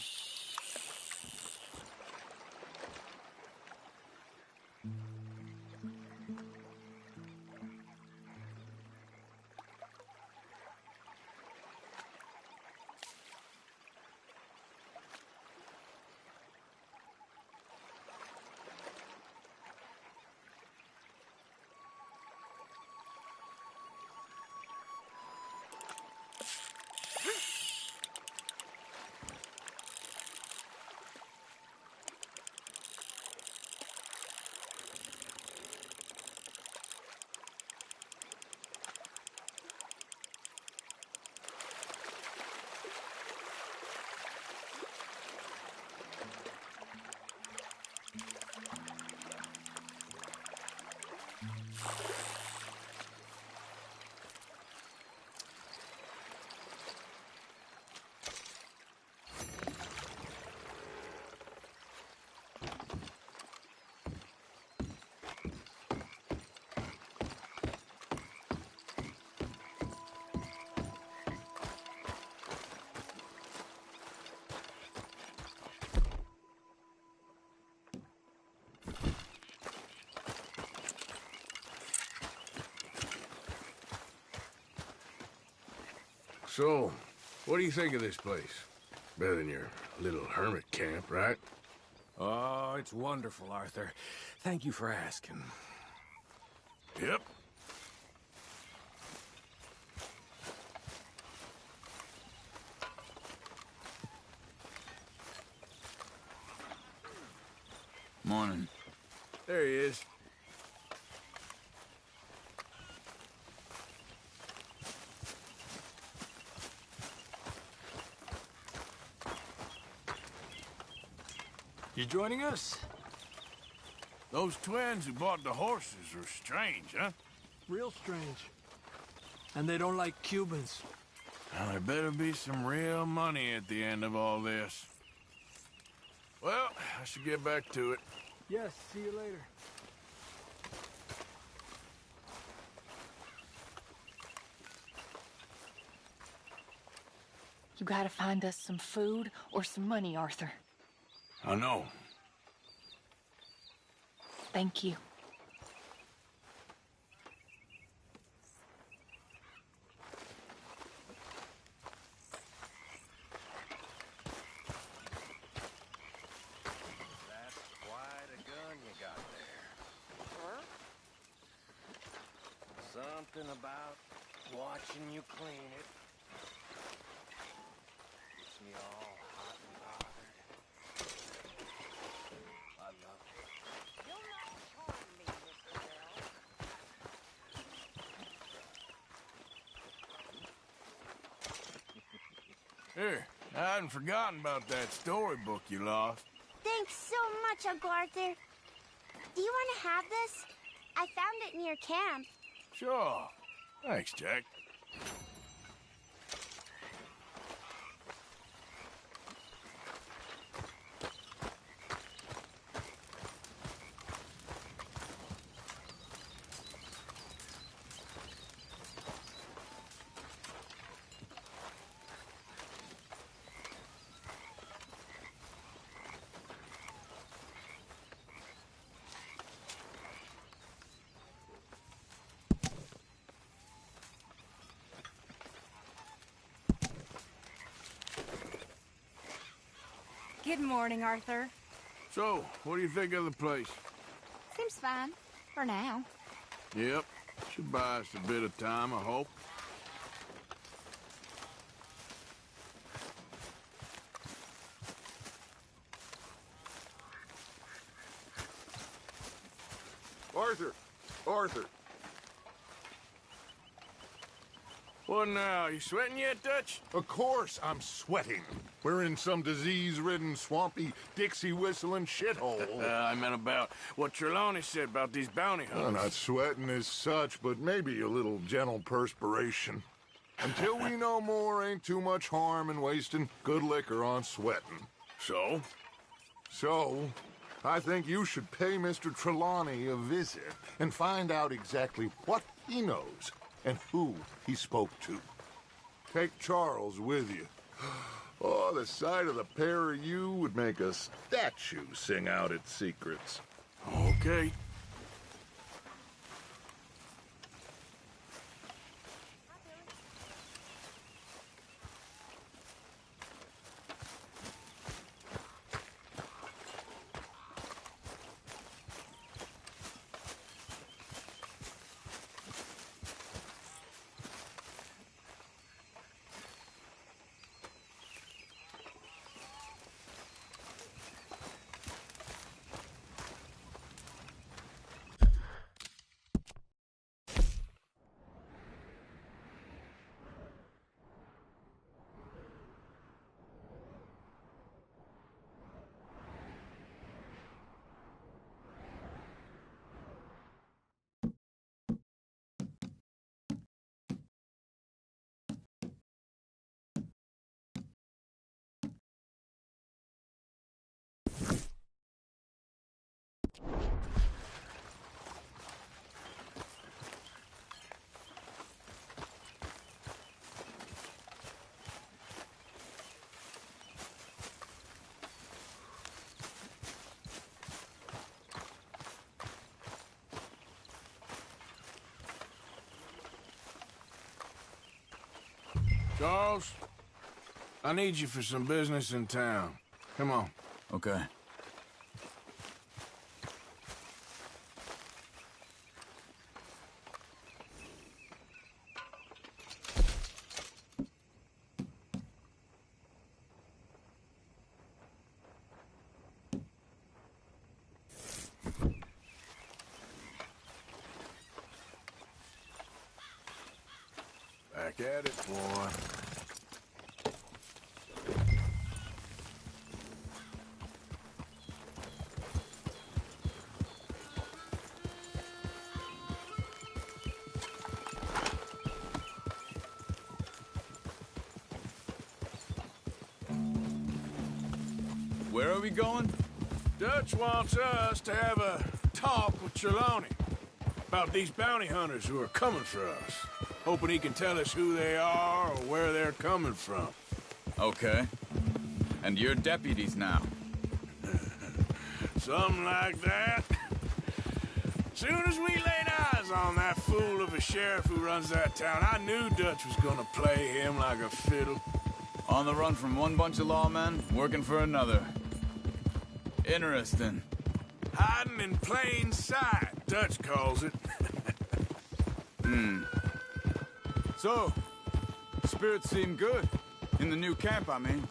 So, what do you think of this place? Better than your little hermit camp, right? Oh, it's wonderful, Arthur. Thank you for asking. Yep. Morning. There he is. You joining us? Those twins who bought the horses are strange, huh? Real strange. And they don't like Cubans. Now, there better be some real money at the end of all this. Well, I should get back to it. Yes, see you later. You gotta find us some food or some money, Arthur. I know. Thank you. That's quite a gun you got there. Something about watching you clean it gets me all hot and bothered. I love it. You'll not charm me, Mr. Bell. Here, I hadn't forgotten about that storybook you lost. Thanks so much, Uncle Arthur. Do you want to have this? I found it near camp. Sure. Thanks, Jack. Good morning, Arthur. So, what do you think of the place? Seems fine. For now. Yep. Should buy us a bit of time, I hope. Arthur! Arthur! What now? You sweating yet, Dutch? Of course I'm sweating. We're in some disease-ridden, swampy, Dixie-whistling shithole. I meant about what Trelawney said about these bounty hunters. I'm not sweating as such, but maybe a little gentle perspiration. Until we know more, ain't too much harm in wasting good liquor on sweating. So? So, I think you should pay Mr. Trelawney a visit and find out exactly what he knows and who he spoke to. Take Charles with you. Oh, the sight of the pair of you would make a statue sing out its secrets. Okay. Charles, I need you for some business in town. Come on. Okay. Back at it, boy. Where are we going? Dutch wants us to have a talk with Trelawney about these bounty hunters who are coming for us. Hoping he can tell us who they are or where they're coming from. Okay. And you're deputies now? Something like that. Soon as we laid eyes on that fool of a sheriff who runs that town, I knew Dutch was gonna play him like a fiddle. On the run from one bunch of lawmen, working for another. Interesting. Hiding in plain sight, Dutch calls it. So, spirits seem good. In the new camp, I mean.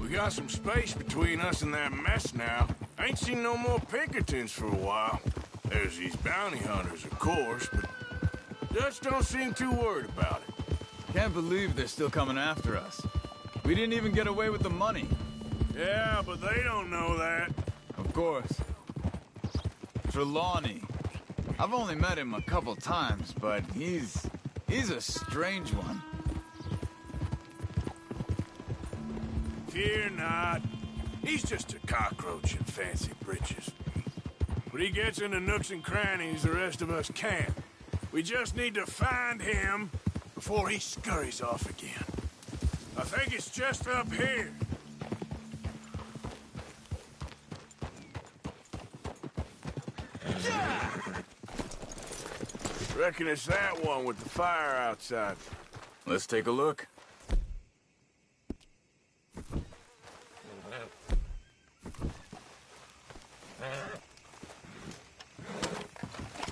We got some space between us and that mess now. Ain't seen no more Pinkertons for a while. There's these bounty hunters, of course, but Dutch don't seem too worried about it. Can't believe they're still coming after us. We didn't even get away with the money. Yeah, but they don't know that. Of course. Trelawney. I've only met him a couple times, but he's a strange one. Fear not. He's just a cockroach in fancy breeches. But he gets into nooks and crannies the rest of us can't. We just need to find him before he scurries off again. I think it's just up here. Reckon it's that one with the fire outside. Let's take a look.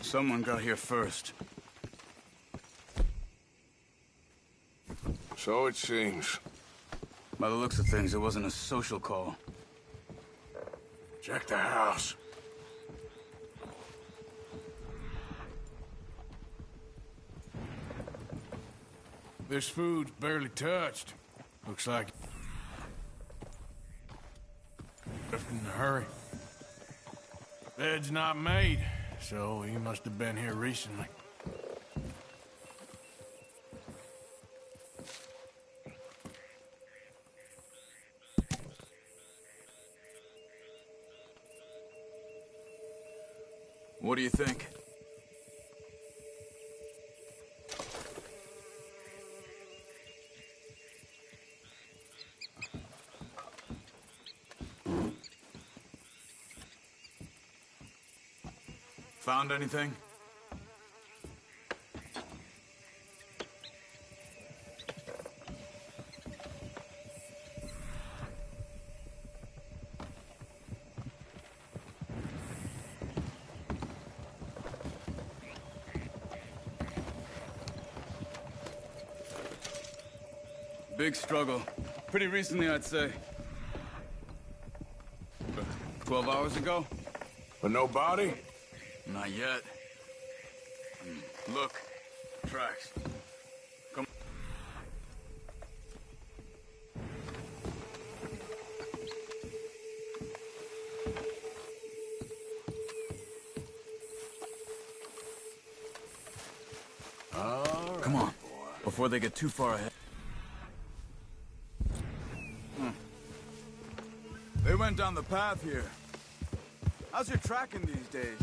Someone got here first. So it seems. By the looks of things, it wasn't a social call. Check the house. This food's barely touched. Looks like left in a hurry. Bed's not made, so he must have been here recently. What do you think? Found anything? Big struggle. Pretty recently, I'd say. 12 hours ago? But no body? Not yet. Look. Tracks. Come. Come on. Before they get too far ahead. They went down the path here. How's your tracking these days?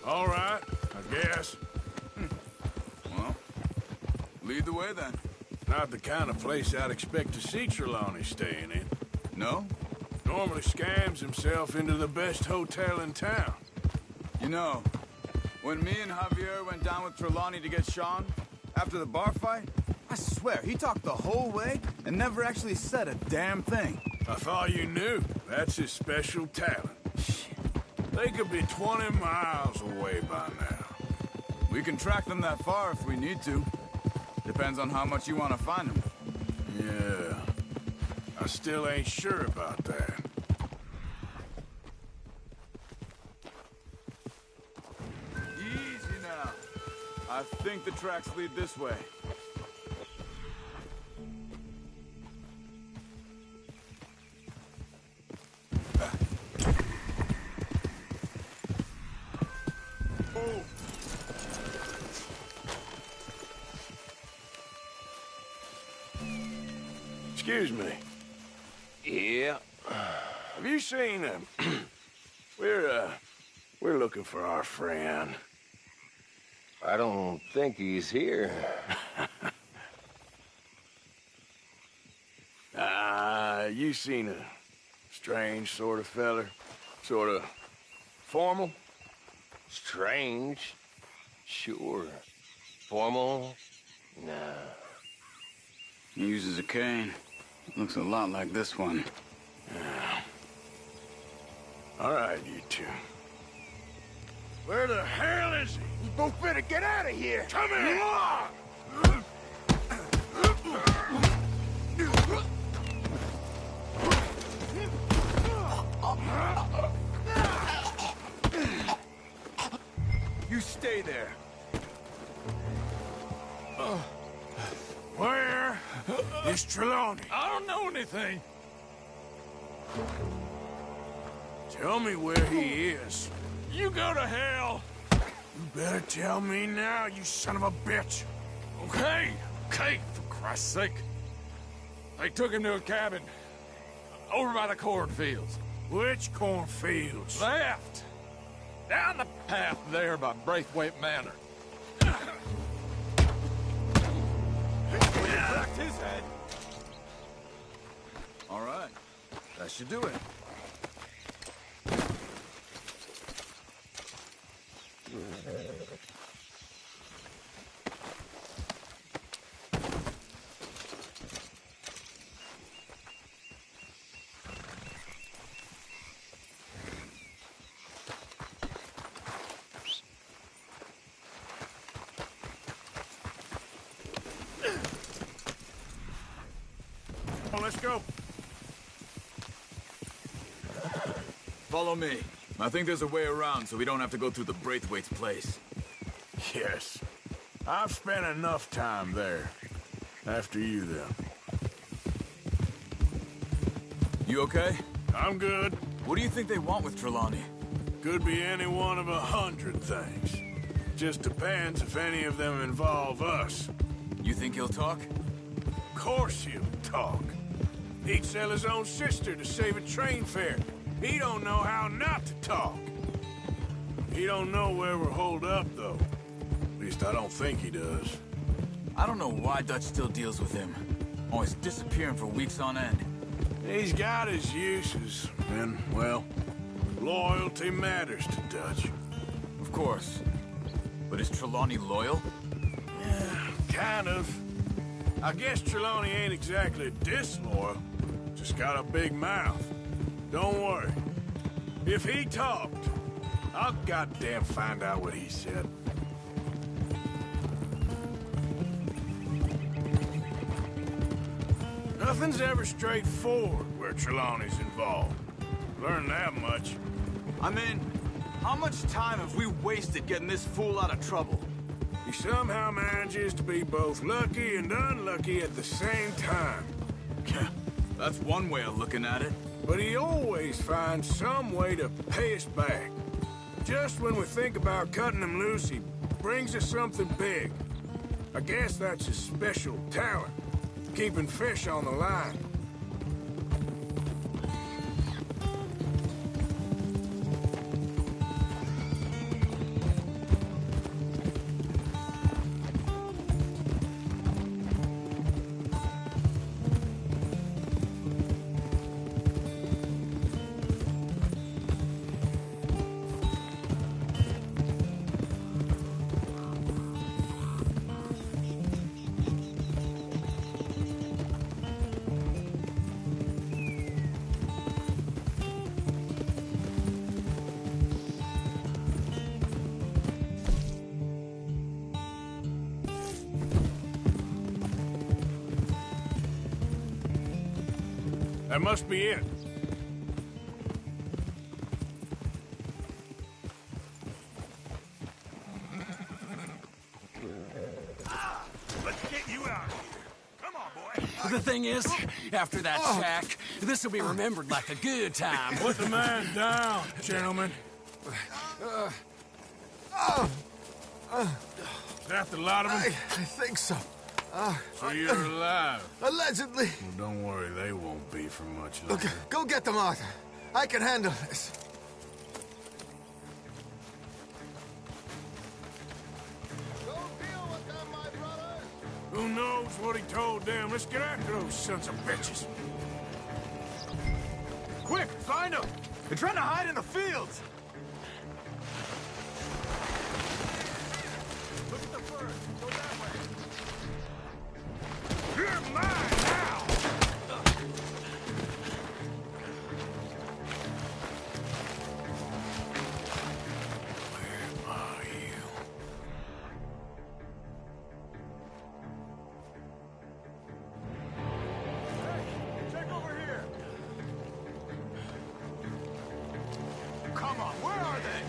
All right, I guess. Well, lead the way then. Not the kind of place I'd expect to see Trelawney staying in. No? Normally scams himself into the best hotel in town. You know, when me and Javier went down with Trelawney to get Sean, after the bar fight, I swear, he talked the whole way and never actually said a damn thing. I thought you knew. That's his special talent. They could be 20 miles away by now. We can track them that far if we need to. Depends on how much you want to find them. Yeah. I still ain't sure about that. Easy now. I think the tracks lead this way. Excuse me. Yeah. Have you seen him? We're looking for our friend. I don't think he's here. You seen a strange sort of feller? Sort of formal? Strange? Sure. Formal? Nah. He uses a cane. Looks a lot like this one. Yeah. All right, you two. Where the hell is he? You both better get out of here! Come here! You stay there. Where is Trelawney? I don't know anything. Tell me where he is. You go to hell. You better tell me now, you son of a bitch. Okay, for Christ's sake. They took him to a cabin over by the cornfields. Which cornfields? Left. Down the path there by Braithwaite Manor. Cracked his head. All right. That should do it. Let's go. Follow me. I think there's a way around so we don't have to go through the Braithwaite's place. Yes. I've spent enough time there. After you, then. You okay? I'm good. What do you think they want with Trelawney? Could be any one of 100 things. Just depends if any of them involve us. You think he'll talk? Of course he'll talk. He'd sell his own sister to save a train fare. He don't know how not to talk. He don't know where we're holed up, though. At least I don't think he does. I don't know why Dutch still deals with him. Always disappearing for weeks on end. He's got his uses, and, well, loyalty matters to Dutch. Of course. But is Trelawney loyal? Yeah, kind of. I guess Trelawney ain't exactly disloyal. Just got a big mouth. Don't worry. If he talked, I'll goddamn find out what he said. Nothing's ever straightforward where Trelawney's involved. Learned that much. I mean, how much time have we wasted getting this fool out of trouble? He somehow manages to be both lucky and unlucky at the same time. That's one way of looking at it. But he always finds some way to pay us back. Just when we think about cutting him loose, he brings us something big. I guess that's his special talent, keeping fish on the line. That must be it. Let's get you out of here. Come on, boy. The thing is, after that shack, this will be remembered like a good time. Put the man down, gentlemen. Is that the lot of them? I think so. So you're alive? Allegedly. Well, don't worry, they won't be for much longer. Okay, go get them, Arthur. I can handle this. Who knows what he told them? Let's get after those sons of bitches. Quick, find them! They're trying to hide in the fields! Look at the bird. Go that way. You're mine now! Where are you? Hey, check over here. Come on, where are they?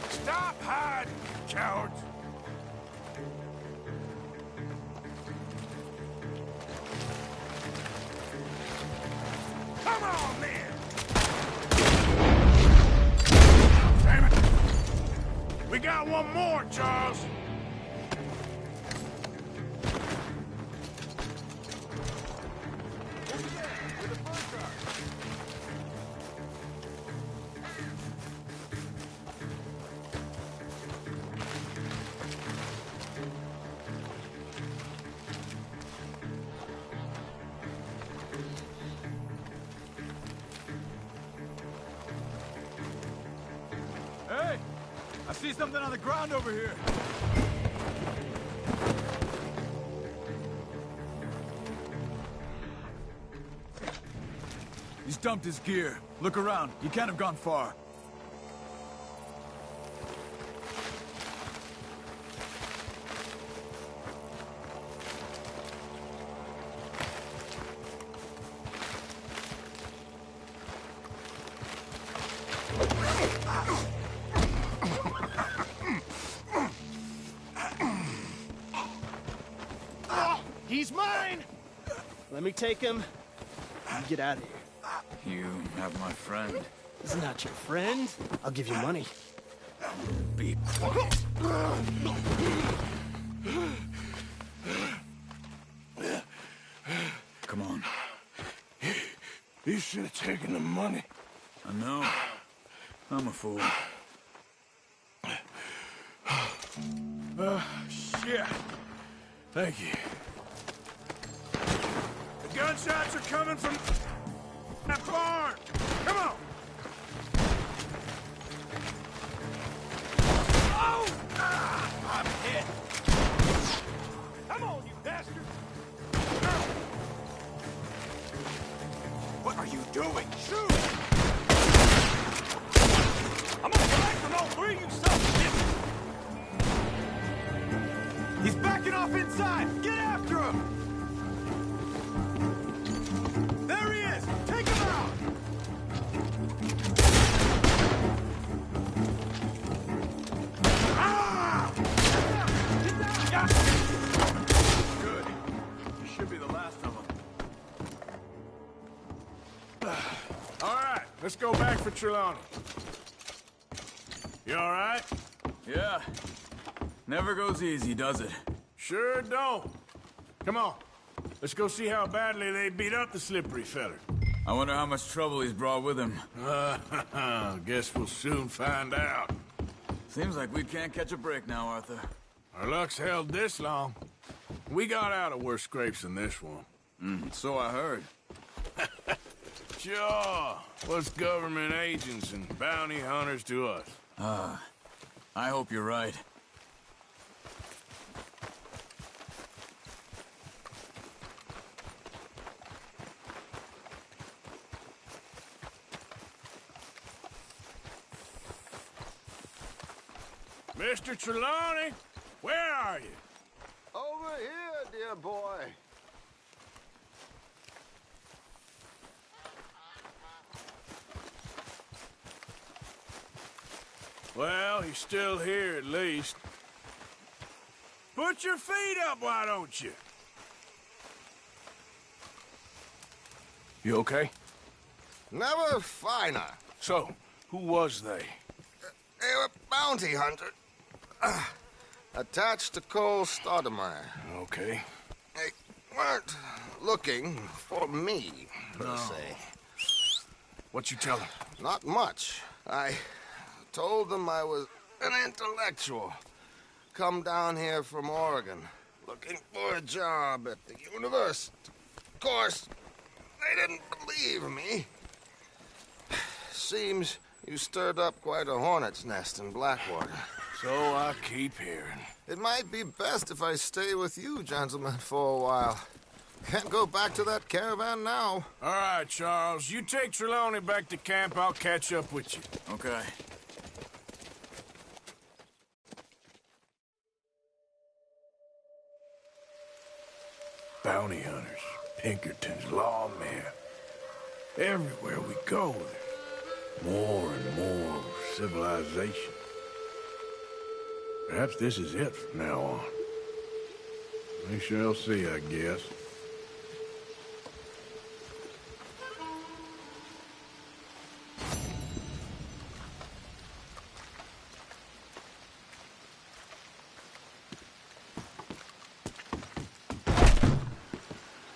Stop hiding, cowards! Come on, then! Damn it! We got one more, Charles! Hey! I see something on the ground over here. He's dumped his gear. Look around. You can't have gone far. He's mine! Let me take him. You get out of here. You have my friend. He's not your friend. I'll give you money. Be quiet. You should have taken the money. I know. I'm a fool. Shit. Thank you. The gunshots are coming from that barn. Come on. Oh! I'm hit. Come on, you bastard. What are you doing? Shoot! I'm gonna collect from all three of you sons of bitches! He's backing off inside! Get after him! There he is! Take him out! Ah! Get down! Good. You should be the last of them. All right, let's go back for Trelawney. You all right? Yeah. Never goes easy, does it? Sure don't. Come on. Let's go see how badly they beat up the slippery feller. I wonder how much trouble he's brought with him. Guess we'll soon find out. Seems like we can't catch a break now, Arthur. Our luck's held this long. We got out of worse scrapes than this one. So I heard. Sure. What's government agents and bounty hunters to us? I hope you're right. Mr. Trelawney, where are you? Over here, dear boy. Well, he's still here at least. Put your feet up, why don't you? You okay? Never finer. So, who was they? They were bounty hunters. Attached to Cole Stoudemire. Okay. They weren't looking for me, per se. What you tell them? Not much. I told them I was an intellectual. Come down here from Oregon, looking for a job at the university. Of course, they didn't believe me. Seems you stirred up quite a hornet's nest in Blackwater. So I keep hearing. It might be best if I stay with you, gentlemen, for a while. Can't go back to that caravan now. All right, Charles. You take Trelawney back to camp. I'll catch up with you. Okay. Bounty hunters, Pinkertons, lawmen. Everywhere we go, there's more and more civilization. Perhaps this is it from now on. We shall see, I guess.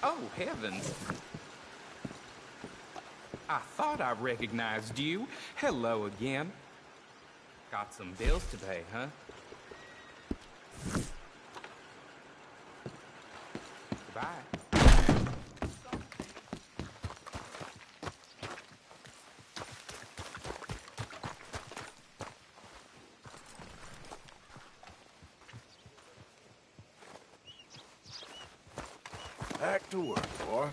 Oh, heavens. I thought I recognized you. Hello again. Got some bills to pay, huh? Goodbye. Back to work, boy.